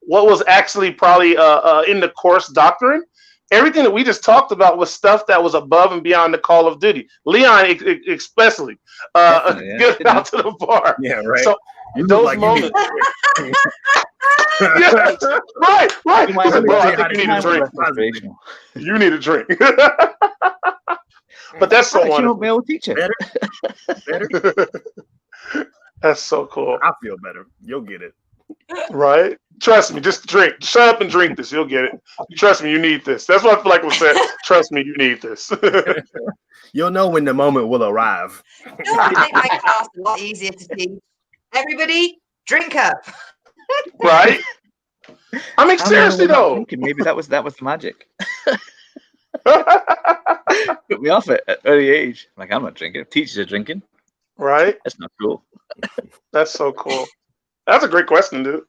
what was actually probably in the course doctrine. Everything that we just talked about was stuff that was above and beyond the call of duty. Leon, especially, get out to the bar.
Yeah, right.
So those like moments. Yes, right. I said, bro, I think you need a drink. You need a drink. But that's so wonderful.
Be able to teach it.
Better.
That's so cool.
I feel better. You'll get it.
Right? Trust me, just drink. Shut up and drink this. You'll get it. Trust me, you need this. That's what I feel like was said. Trust me, you need this.
You'll know when the moment will arrive.
It'll make my class a lot easier to teach. Everybody, drink up.
Right? I mean, seriously though.
Thinking maybe that was the magic. Put me off at early age. I'm like, I'm not drinking. Teachers are drinking.
Right?
That's not cool.
That's so cool. That's a great question, dude.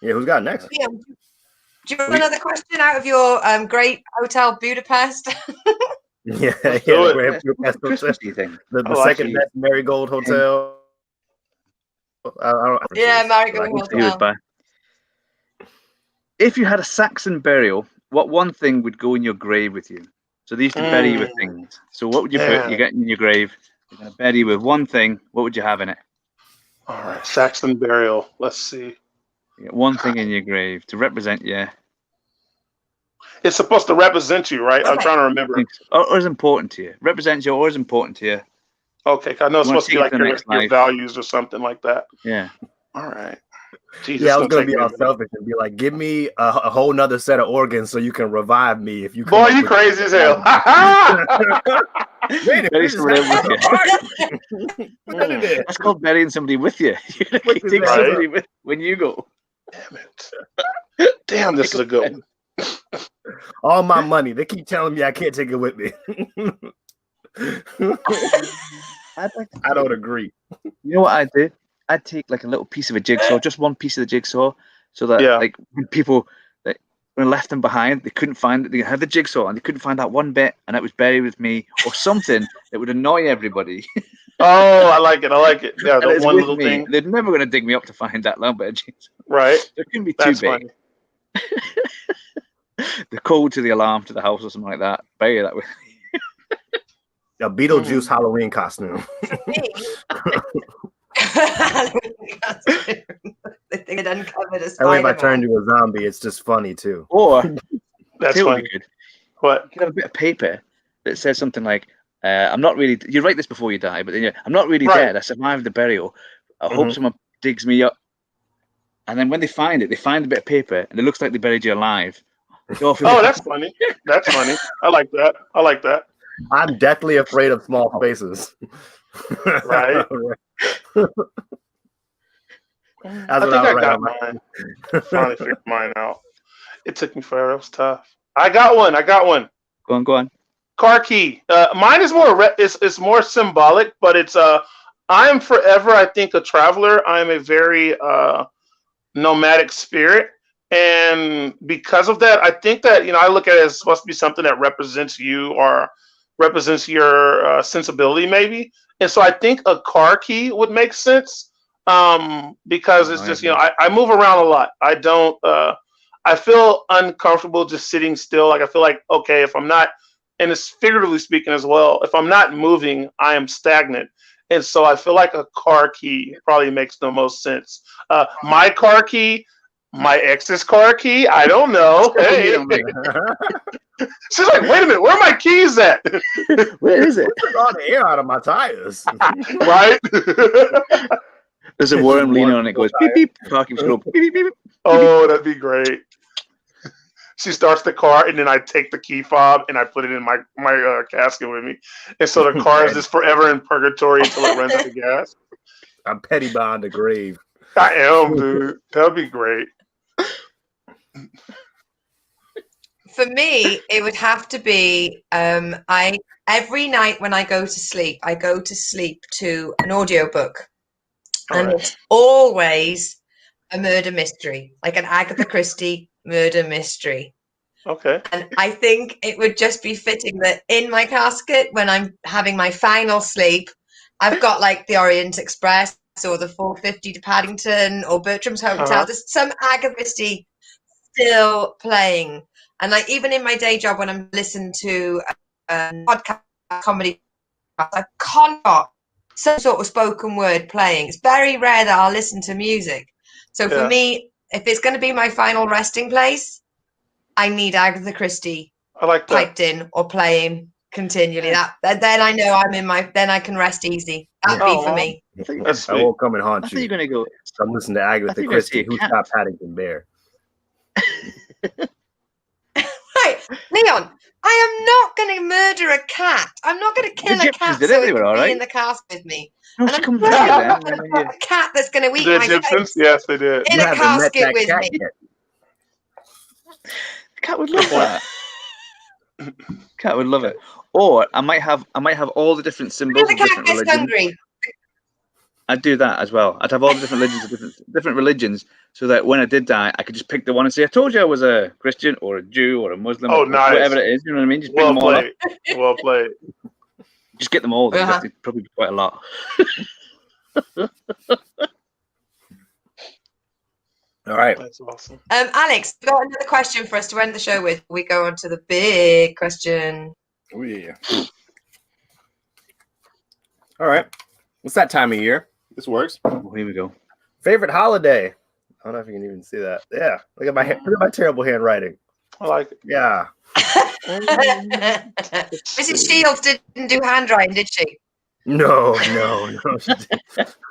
Yeah, who's got next?
Yeah. Do you want another question out of your great hotel Budapest?
Yeah,
do it.
Grand Budapest
Christmassy thing.
the second best Marigold Hotel.
Marigold Hotel.
If you had a Saxon burial, what one thing would go in your grave with you? So they used to bury you with things. So what would you put? You get in your grave. You're going to bury you with one thing. What would you have in it?
All right, Saxon burial. Let's see.
You get one thing in your grave to represent you.
It's supposed to represent you, right? I'm trying to remember.
Or is important to you. Represents you or is important to you.
Okay, I know it's supposed to be like your values or something like that.
Yeah.
All right. Jesus,
I was going to be all selfish and be like, give me a whole nother set of organs so you can revive me if you.
Boy, you crazy as hell.
That's called burying somebody with you. You take somebody with when you go.
Damn it. Damn, this is a good one.
All my money. They keep telling me I can't take it with me. I don't agree.
You know what I do? I'd take like a little piece of a jigsaw, just one piece of the jigsaw, so that like when people when I left them behind, they couldn't find it. They had the jigsaw and they couldn't find that one bit, and it was buried with me or something that would annoy everybody.
Oh, I like it. Yeah, the one little thing.
They're never going to dig me up to find that long bit of jigsaw.
Right.
It couldn't be too big. The code to the alarm to the house or something like that. Bury that with me.
A Beetlejuice Halloween costume. If I turn to a zombie, it's just funny too.
Or
that's funny.
Good.
What?
You could have a bit of paper that says something like, "I'm not really." You write this before you die, but then I'm not really dead. I survived the burial. I hope someone digs me up. And then when they find it, they find a bit of paper, and it looks like they buried you alive.
Oh, that's funny. That's funny. I like that.
I'm deathly afraid of small spaces.
Right. I think I got mine. Finally figured mine out. It took me forever. It was tough. I got one.
Go on.
Car key. Mine is more. It's more symbolic, but it's I am forever. I think a traveler. I am a very nomadic spirit, and because of that, I think that I look at it as supposed to be something that represents you or represents your sensibility, maybe. And so I think a car key would make sense. Because it's just, I move around a lot. I don't, I feel uncomfortable just sitting still. Like, I feel like, okay, if I'm not, and it's figuratively speaking as well, if I'm not moving, I am stagnant. And so I feel like a car key probably makes the most sense. My car key, my ex's car key, I don't know. Hey. She's like, wait a minute, where are my keys at?
Where is it?
All the air out of my tires.
Right?
There's a worm leaning on it. Goes beep beep. Parking scroll. Beep beep beep.
Oh, that'd be great. She starts the car, and then I take the key fob and I put it in my casket with me, and so the car is just forever in purgatory until it runs out of gas.
I'm petty behind the grave.
I am, dude. That'd be great.
For me, it would have to be every night when I go to sleep to an audiobook. And it's always a murder mystery, like an Agatha Christie murder mystery.
Okay.
And I think it would just be fitting that in my casket, when I'm having my final sleep, I've got like the Orient Express or the 450 to Paddington or Bertram's Hotel. There's some Agatha Christie still playing. And like even in my day job, when I'm listening to podcast comedy, I've got some sort of spoken word playing. It's very rare that I'll listen to music. So for me, if it's going to be my final resting place, I need Agatha Christie piped in or playing continually. Then I know then I can rest easy. That'd be for me.
I won't come and haunt you.
You're going to go.
I'm listening to Agatha Christie. Who stopped Paddington Bear?
Right, Leon. I am not going to murder a cat. I'm not going to kill a cat so it can be in the casket with me.
No,
and I'm not going to put a cat that's going to eat my
face. Yes, they did.
In a casket with me.
Cat would love that. Cat would love it. Or I might have all the different symbols of different religions.
Hungry.
I'd do that as well. I'd have all the different religions of different religions, so that when I did die, I could just pick the one and say, "I told you I was a Christian or a Jew or a Muslim, or
nice.
whatever it is." You know what I mean? Just pick them all up.
Well played.
Just get them all. There's have to probably be quite a lot.
All right.
That's awesome.
Alex, you got another question for us to end the show with? We go on to the big question.
Oh yeah. All right. What's that time of year? This works.
Oh, here we go.
Favorite holiday? I don't know if you can even see that. Yeah. Look at my terrible handwriting.
I like it.
Yeah.
Mrs. Shields didn't do handwriting, did she?
No. She didn't.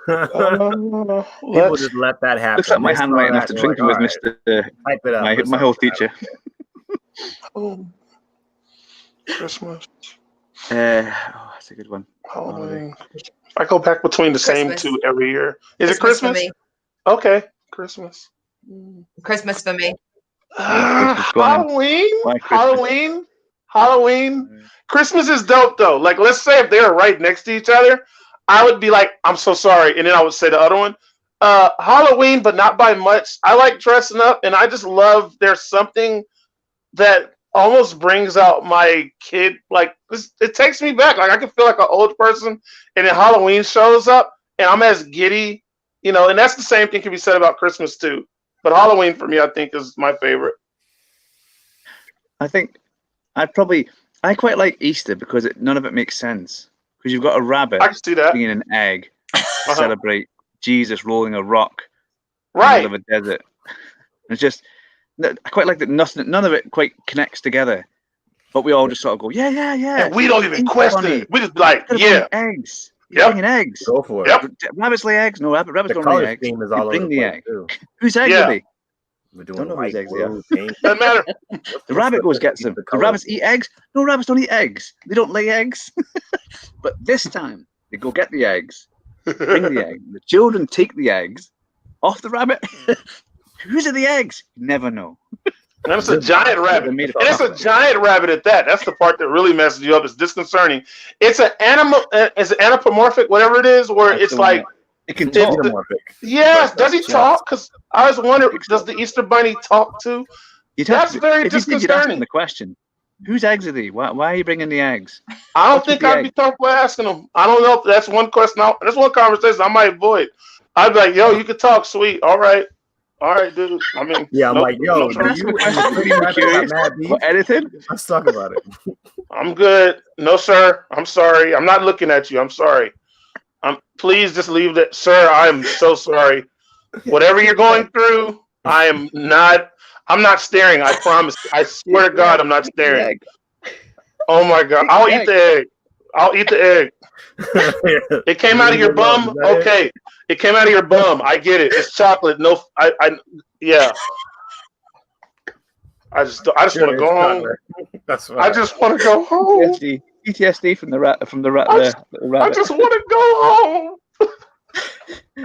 People just let that happen.
Looks like my handwriting after drinking with my whole teacher.
Oh, Christmas.
That's a good one.
Halloween. I go back between the same two every year. Is it Christmas?
For me.
Okay, Christmas.
Christmas for me.
Halloween. Christmas is dope though. Like, let's say if they were right next to each other, I would be like, "I'm so sorry," and then I would say the other one. Halloween, but not by much. I like dressing up, and I just love. There's something that almost brings out my kid. Like, it takes me back. Like, I can feel like an old person, and then Halloween shows up, and I'm as giddy, and that's the same thing can be said about Christmas too. But Halloween for me, I think, is my favorite.
I think I quite like Easter because none of it makes sense. Because you've got a rabbit
I can see that.
being an egg to celebrate Jesus rolling a rock in
Right.
the middle of a desert. It's just, I quite like that none of it quite connects together. But we all just sort of go, yeah.
And we don't even question it. We just be like, yeah.
Eggs.
Yep.
Bringing eggs.
Go for it.
Yep.
Rabbits lay eggs. No, rabbits
The
don't
color
lay eggs.
scheme is
You
all over
bring
the
the
place
egg.
too.
Whose eggs
Yeah.
are they?
We're
Don't
doing
know whose
white,
eggs they are.
blue, pink.
Doesn't matter.
The rabbit goes gets them. The rabbits eat eggs. No, rabbits don't eat eggs. They don't lay eggs. But this time, they go get the eggs, bring the egg. The children take the eggs off the rabbit. Whose are the eggs? You never know.
And it's a giant rabbit. And it's a giant rabbit at that. That's the part that really messes you up. It's disconcerting. It's an animal. It's an anthropomorphic, whatever it is, where it's like.
It can talk.
Yes. Does he talk? Because I was wondering, does the Easter Bunny talk too? That's very disconcerting.
The question: whose eggs are they? Why are you bringing the eggs?
I don't think I'd be comfortable asking them. I don't know if that's one question. That's one conversation I might avoid. I'd be like, "Yo, you can talk, sweet. All right, dude." I mean,
yeah, I'm like, "Yo, do you
anything?
Let's talk about it."
I'm good. No, sir. I'm sorry. I'm not looking at you. I'm sorry. Please just leave that, sir. I'm so sorry. Whatever you're going through, I'm not staring. I promise. I swear to God, I'm not staring. Oh my God. I'll eat the egg. It came out of your bum. Okay. It came out of your bum. I get it. It's chocolate. No, yeah. I just want to go home.
That's right.
I just want to go home.
PTSD from the rat.
I just want to go home.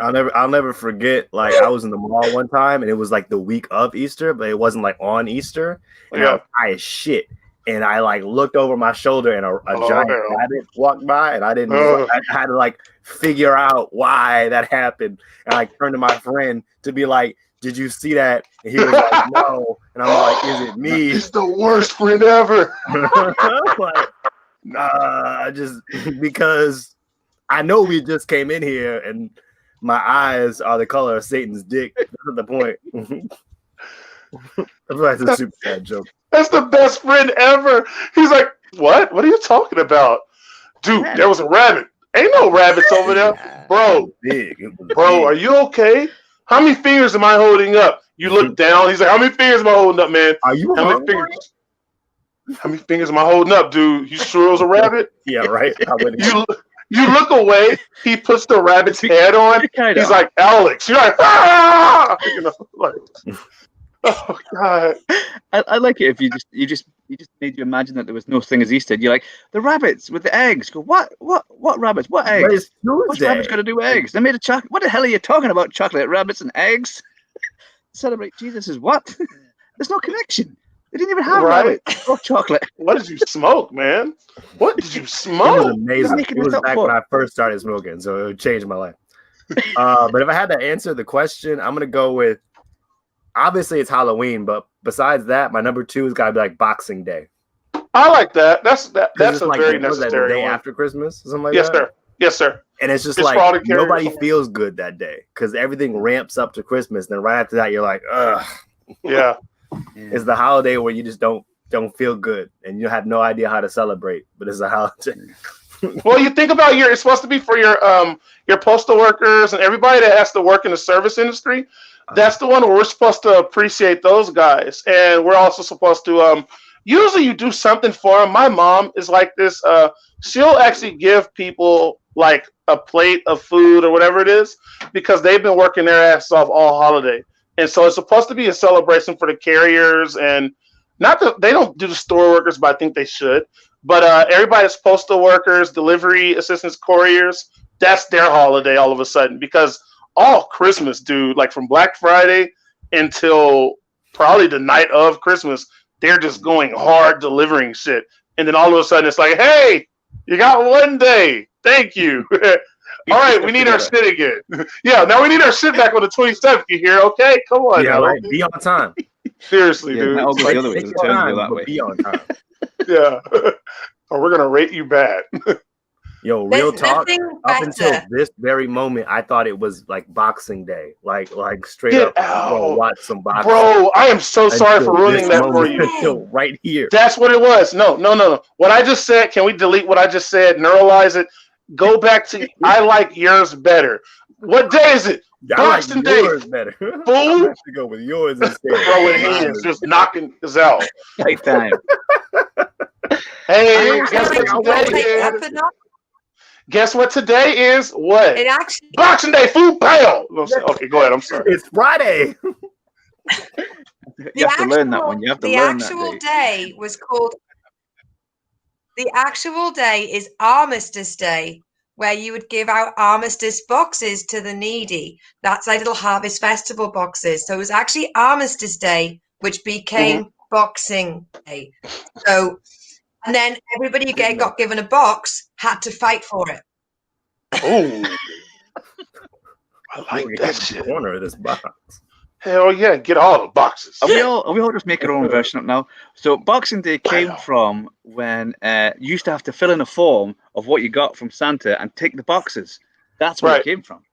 I'll never forget. Like, I was in the mall one time, and it was like the week of Easter, but it wasn't like on Easter. And I was high as shit, and I like looked over my shoulder, and a giant rabbit walked by, and I didn't. I had to like figure out why that happened, and I turned to my friend to be like, "Did you see that?" And he was like, "No," and I'm like, "Is it me?"
He's the worst friend ever.
Like, nah, just because I know we just came in here and my eyes are the color of Satan's dick. That's the point. That's a super bad joke.
That's the best friend ever. He's like, what? What are you talking about? Dude, there was a rabbit. Ain't no rabbits over there. Bro, are you okay? How many fingers am I holding up? You look down. He's like, how many fingers am I holding up, man?
Are you
How many fingers am I holding up, dude? You sure it was a rabbit?
Yeah, right.
You look away. He puts the rabbit's head on. He's like, Alex. You're like, ah! Oh God.
I like it if you just made you imagine that there was no thing as Easter. You're like, the rabbits with the eggs. Go, what rabbits? What eggs? What's rabbits got to do with eggs? They made a chocolate. What the hell are you talking about? Chocolate, rabbits, and eggs? Celebrate Jesus is what? There's no connection. They didn't even have
Right.
hot chocolate.
What did you smoke, man? What did you
It was
smoke?
amazing. It was back when I first started smoking, so it changed my life. But if I had to answer the question, I'm gonna go with obviously it's Halloween, but besides that, my number 2 is gotta be like Boxing Day.
I like that. That's a
like,
very
was that
necessary
the day
one.
after Christmas or something like
Yes,
that?
sir. Yes, sir.
And it's just
It's for all the
like nobody
carriers.
feels good that day because everything ramps up to Christmas. Then right after that, you're like, ugh.
Yeah.
It's the holiday where you just don't feel good and you have no idea how to celebrate, but it's a holiday.
Well, you think about it's supposed to be for your postal workers and everybody that has to work in the service industry. That's the one where we're supposed to appreciate those guys, and we're also supposed to usually you do something for them. My mom is like this. She'll actually give people like a plate of food or whatever it is because they've been working their ass off all holiday, and so it's supposed to be a celebration for the carriers and not that they don't do the store workers, but I think they should. But everybody's postal workers, delivery assistants, couriers, that's their holiday all of a sudden because all Christmas, dude, like from Black Friday until probably the night of Christmas, they're just going hard delivering shit. And then all of a sudden it's like, hey, you got one day. Thank you. All right, we need our shit again. Yeah, now we need our shit back on the 27th. You hear? Okay, come on.
Yeah, right. Be on time.
Seriously, dude.
I'll go the other way.
Take your time, but be on time.
Yeah. Or we're gonna rate you bad.
Yo, real talk. Up until
better.
this very moment, I thought it was like Boxing Day, like straight
Get
up.
out.
Watch some boxing,
Bro, I am so sorry for ruining that for you.
Until right here.
That's what it was. No. What I just said, can we delete what I just said? Neuralize it. Go back to I like yours better. What day is it? Boxing Day.
Yours better.
Fool.
I have to go with yours instead.
Bro, with hands just knocking us out.
Right time.
Hey, guess what today is? What?
It actually
Boxing Day, food pound. Okay, go ahead. I'm sorry.
It's Friday.
You have to learn that one. You have to learn that.
The actual day was called. The actual day is Armistice Day, where you would give out armistice boxes to the needy. That's like little Harvest Festival boxes. So it was actually Armistice Day, which became Boxing Day. So, and then everybody who got given a box had to fight for it.
Oh, I like that shit.
Corner of this box.
Hell yeah, get all the boxes.
Are we all just make our own version up now? So Boxing Day came from when you used to have to fill in a form of what you got from Santa and tick the boxes. That's where it came from.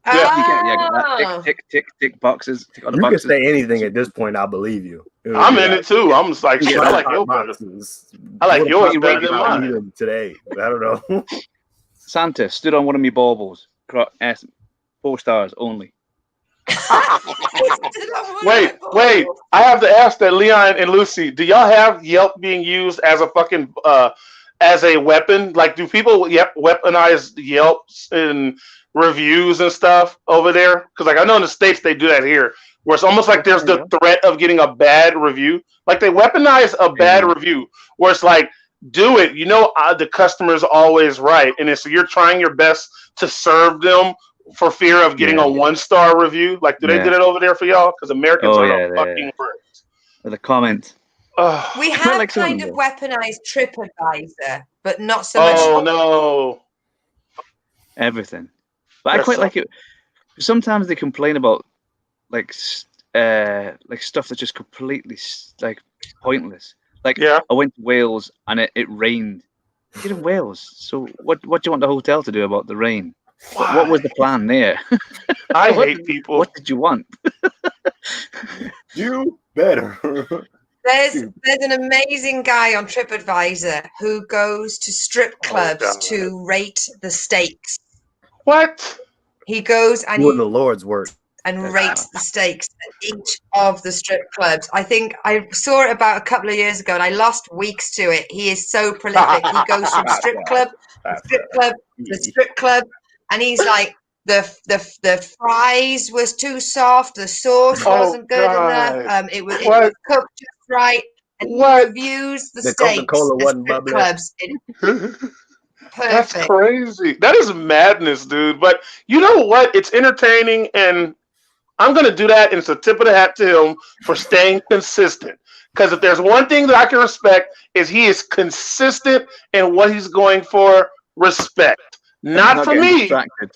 Yeah.
Tick boxes. Tick all the
You
boxes.
can say anything at this point. I'll believe you.
I'm in it too. I'm just like, shit, I like yours better. I like yours better than mine.
Today. I don't know.
Santa stood on one of me baubles. 4 stars only.
Wait. I have to ask that, Leon and Lucy, do y'all have Yelp being used as a fucking as a weapon? Like, do people weaponize Yelp in reviews and stuff over there? Because like I know in the States they do that here, where it's almost like there's the threat of getting a bad review. Like they weaponize a bad review, where it's like, do it. You know, the customer's always right, and so you're trying your best to serve them for fear of getting a 1-star review. Like, do they do that over there for y'all? Because Americans are the fucking worst.
The comment.
We have
like
kind of weaponized TripAdvisor, but not so much.
Oh no!
Everything. But I quite like it. Sometimes they complain about like stuff that's just completely like pointless. Like I went to Wales and it rained. You're in Wales, so what do you want the hotel to do about the rain? What was the plan there?
I hate people.
What did you want?
You better.
There's an amazing guy on TripAdvisor who goes to strip clubs to rate the steaks.
What?
He goes and
doing the Lord's work
and rates the steaks at each of the strip clubs. I think I saw it about a couple of years ago and I lost weeks to it. He is so prolific. He goes from strip club to strip club to strip club. And he's like, the fries was too soft, the sauce wasn't good enough. It was cooked just right. And he reviews the steaks
Coca-Cola wasn't
strip
bubbling.
clubs.
That's crazy. That is madness, dude. But you know what? It's entertaining, and I'm going to do that, and it's a tip of the hat to him for staying consistent. Because if there's one thing that I can respect, is he is consistent in what he's going for. Respect. Not for me.
Distracted.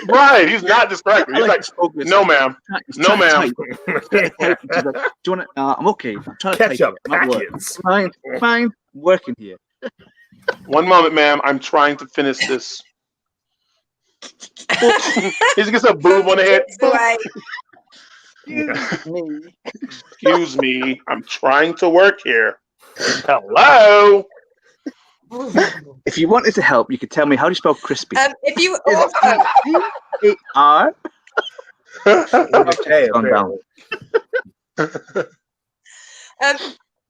Right. He's not distracted. He's like, no, ma'am. No, ma'am.
Do you want to? I'm okay. I'm trying to
Catch up packets.
Fine. I'm working here.
One moment, ma'am. I'm trying to finish this. He gets a boob on the head. Excuse me. I'm trying to work here. Hello.
If you wanted to help, you could tell me how do you spell crispy.
If you
R.
Okay,
down.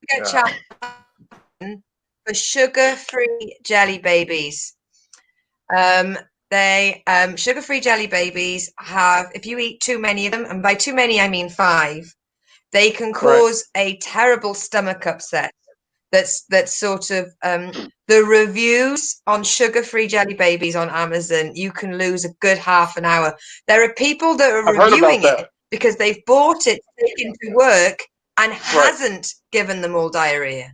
Get chat for sugar-free jelly babies. They sugar-free jelly babies have, if you eat too many of them, and by too many I mean 5, they can cause a terrible stomach upset. That's sort of the reviews on sugar-free jelly babies on Amazon. You can lose a good half an hour. There are people that are reviewing it because they've bought it, taken to work, and hasn't given them all diarrhea.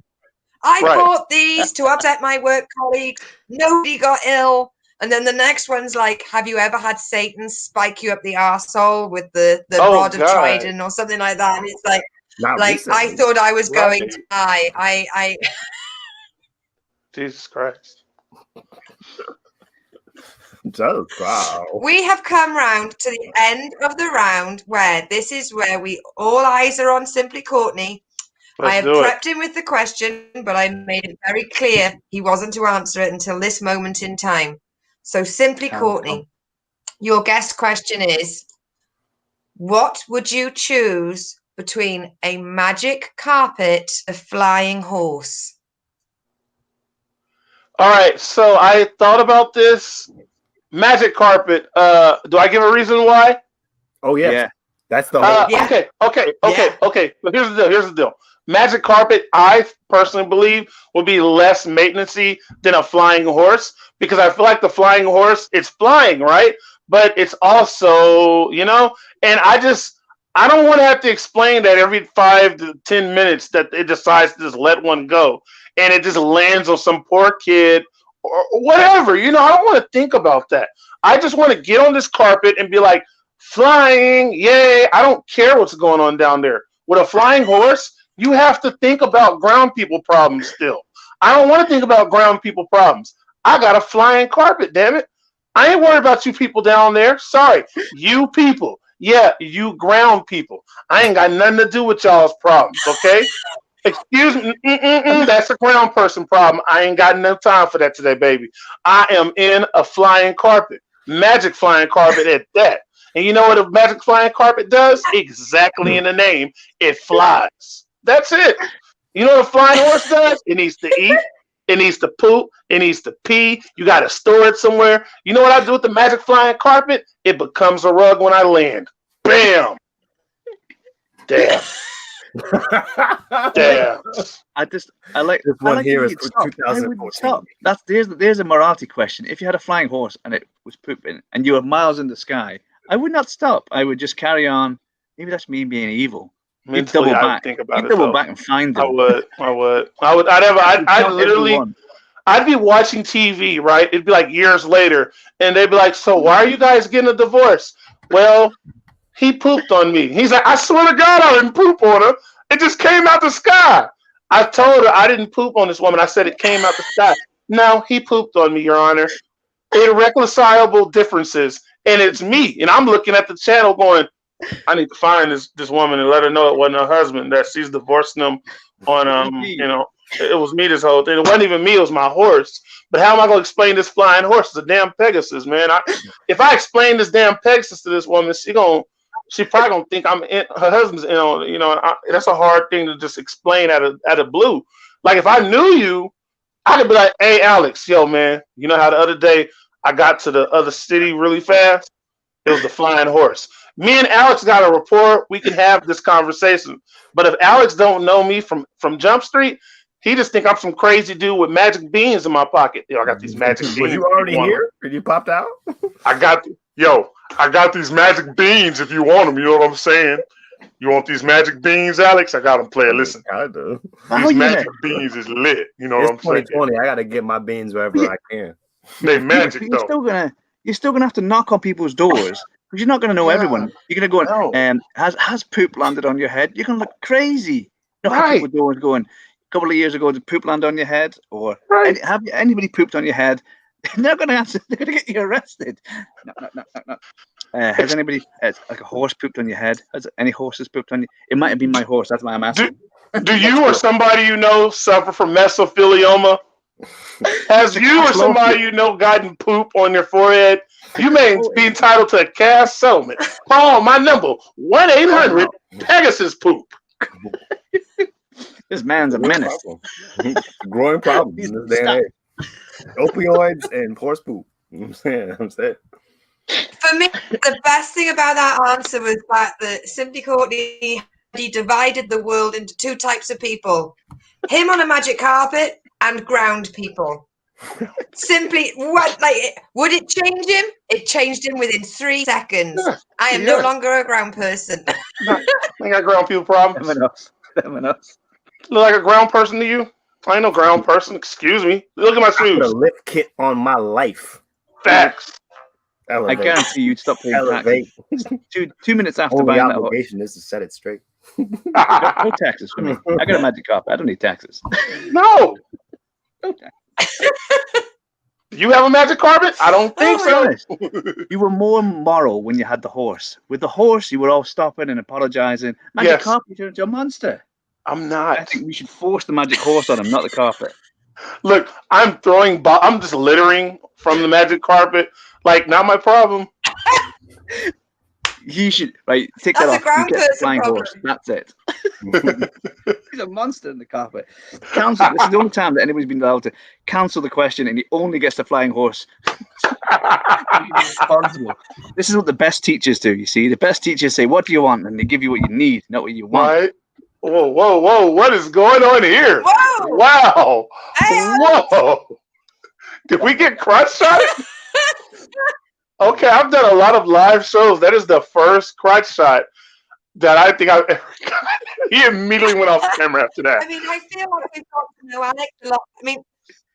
I bought these to upset my work colleagues. Nobody got ill. And then the next one's like, have you ever had Satan spike you up the arsehole with the rod of Trident or something like that? And it's like, I thought I was going to die. I
Jesus Christ.
Wow.
We have come round to the end of the round where this is where all eyes are on Symply Courtney. I have prepped him with the question, but I made it very clear he wasn't to answer it until this moment in time. So Symply Courtney, your guest question is, what would you choose between a magic carpet, a flying horse?
All right, so I thought about this. Magic carpet. Do I give a reason why?
Oh yeah. That's the whole.
Okay. But here's the deal. Magic carpet, I personally believe, will be less maintenance-y than a flying horse, because I feel like the flying horse, it's flying, right? But it's also, and I don't want to have to explain that every 5 to 10 minutes that it decides to just let one go and it just lands on some poor kid or whatever. I don't want to think about that. I just want to get on this carpet and be like, flying, yay. I don't care what's going on down there. With a flying horse, you have to think about ground people problems still. I don't want to think about ground people problems. I got a flying carpet, damn it. I ain't worried about you people down there. Sorry, you people. Yeah, you ground people. I ain't got nothing to do with y'all's problems, okay? Excuse me. That's a ground person problem. I ain't got enough time for that today, baby. I am in a flying carpet. Magic flying carpet at that. And you know what a magic flying carpet does? Exactly in the name. It flies. That's it. You know what a flying horse does? It needs to eat. It needs to poop. It needs to pee. You got to store it somewhere. You know what I do with the magic flying carpet? It becomes a rug when I land. Bam. Damn. Damn.
I like
this one here is
2014. There's a morality question. If you had a flying horse and it was pooping and you were miles in the sky, I would not stop. I would just carry on. Maybe that's me being evil.
Mentally,
double
I
back.
think about
You'd
it.
Double back and find them.
I would. I'd be watching TV, right? It'd be like years later, and they'd be like, "So why are you guys getting a divorce?" Well, he pooped on me. He's like, "I swear to God, I didn't poop on her. It just came out the sky." I told her I didn't poop on this woman. I said it came out the sky. No, he pooped on me, Your Honor. Irreconcilable differences, and it's me. And I'm looking at the channel going, I need to find this woman and let her know it wasn't her husband, that she's divorcing him on it was me this whole thing. It wasn't even me, it was my horse. But how am I gonna explain this flying horse? It's a damn Pegasus, man. If I explain this damn Pegasus to this woman, she probably gonna think I'm in, her husband's in on, that's a hard thing to just explain out of blue. Like if I knew you, I could be like, hey Alex, yo man, you know how the other day I got to the other city really fast? It was the flying horse. Me and Alex got a rapport. We can have this conversation. But if Alex don't know me from Jump Street, he just think I'm some crazy dude with magic beans in my pocket. I got these magic beans.
Were you already here? Did you popped out?
I I got these magic beans if you want them. You know what I'm saying? You want these magic beans, Alex? I got them. Play it. Listen.
I do.
These magic beans is lit. You know what I'm saying?
2020. I got to get my beans wherever I can.
They magic though.
You're still gonna have to knock on people's doors because you're not gonna know everyone. You're gonna go has poop landed on your head? You're gonna look crazy. Knock on people's doors going, a couple of years ago, did poop land on your head? Or have anybody pooped on your head? They're gonna answer. They're gonna get you arrested. No. Has anybody, like a horse, pooped on your head? Has any horses pooped on you? It might have been my horse. That's why I'm asking.
Do you or somebody you know suffer from mesothelioma? Has you or somebody you know gotten poop on your forehead? You may be entitled to a cash settlement. Call my number 1-800-Pegasus-Poop.
This man's a menace.
Growing problem in this day and age. Opioids and horse poop. I'm saying.
For me, the best thing about that answer was that Symply Courtney, he divided the world into two types of people: him on a magic carpet and ground people. Simply, would it change him? It changed him within 3 seconds. I am no longer a ground person.
I got ground people problems.
Look
Look like a ground person to you? I ain't no ground person. Excuse me. Look at my shoes.
I put a lift kit on my life.
Facts.
I guarantee you'd stop paying taxes. 2 minutes after
Only
buying that
obligation is to set it straight.
No taxes for me. I got a magic carpet. I don't need taxes.
No.
No taxes.
You have a magic carpet? I don't think so.
You were more moral when you had the horse. With the horse, you were all stopping and apologizing. Magic carpet, you turned into a monster.
I'm not.
I think we should force the magic horse on him, not the carpet.
Look, I'm just littering from the magic carpet. Like, not my problem.
You should take that off.
Ground person
flying
problem.
Horse. That's it. He's a monster in the carpet. Cancel. This is the only time that anybody's been allowed to cancel the question, and he only gets the flying horse. Responsible. This is what the best teachers do. You see, the best teachers say, "What do you want?" and they give you what you need, not what you want.
Right. Whoa! What is going on here?
Whoa!
Wow! Whoa! Did we get crotch shot? Okay, I've done a lot of live shows. That is the first crotch shot that I think I've ever got. He immediately went off camera after that.
I mean, I feel like we've got to know Alex a lot. I mean,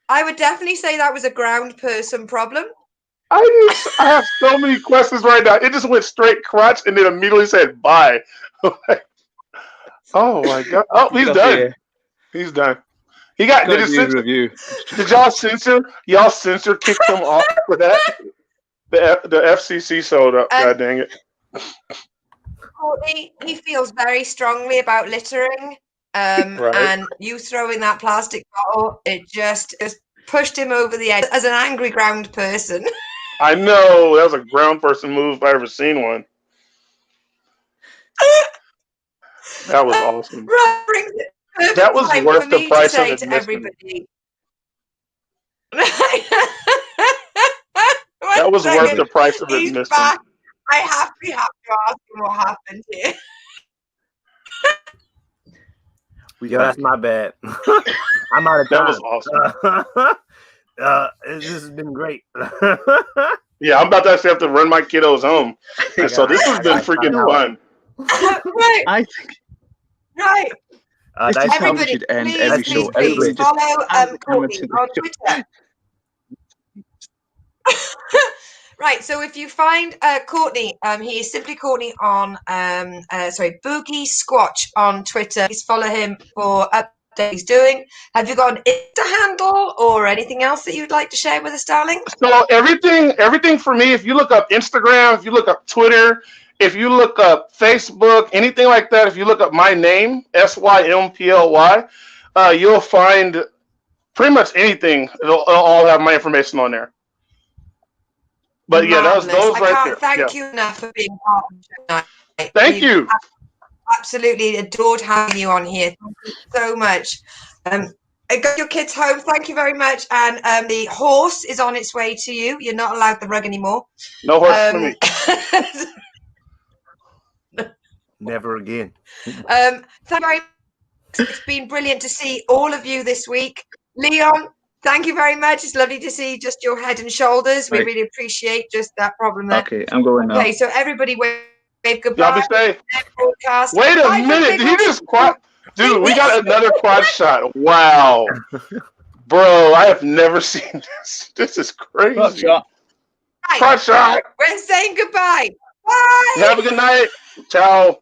I would definitely say that was a ground person problem.
I have so many questions right now. It just went straight crotch and then immediately said bye. Oh my god! Oh, he's done.
Here.
He's done. He got. Did y'all censor? Y'all kicked him off for that? The FCC sold up. God dang it.
Courtney, he feels very strongly about littering, and you throwing that plastic bottle, it just pushed him over the edge as an angry ground person.
I know that was a ground person move if I ever seen one. That was awesome. That was worth the price of admission. That was worth the price of admission.
I have to ask him what happened here.
Yo, that's my bad. I'm out of time.
That was
awesome. This has been great.
Yeah, I'm about to actually have to run my kiddos home. And so this has been freaking fun.
Right.
I think.
Right.
Everybody should end every show.
Please follow Courtney on Twitter. Right, so if you find Courtney, he is Symply Courtney on Boogie Squatch on Twitter. Please follow him for updates he's doing. Have you got an Insta handle or anything else that you'd like to share with us, darling?
So everything for me, if you look up Instagram, if you look up Twitter, if you look up Facebook, anything like that, if you look up my name, SYMPLY, you'll find pretty much anything. It'll all have my information on there. But yeah, those right there.
Thank you enough for being part of the show.
Thank you.
Absolutely adored having you on here. Thank you so much. Got your kids home. Thank you very much. And the horse is on its way to you. You're not allowed the rug anymore.
No horse for me.
Never again.
Thank you very much. It's been brilliant to see all of you this week. Leon, Thank you very much. It's lovely to see just your head and shoulders. We really appreciate just that problem there.
Okay, I'm going now.
Okay, so everybody wave goodbye.
Y'all be safe.
Broadcast.
Wait a minute. Did he just quad? Dude, we got another quad shot. Wow. Bro, I have never seen this. This is crazy.
Quad shot.
Quad shot.
We're saying goodbye. Bye.
Have a good night. Ciao.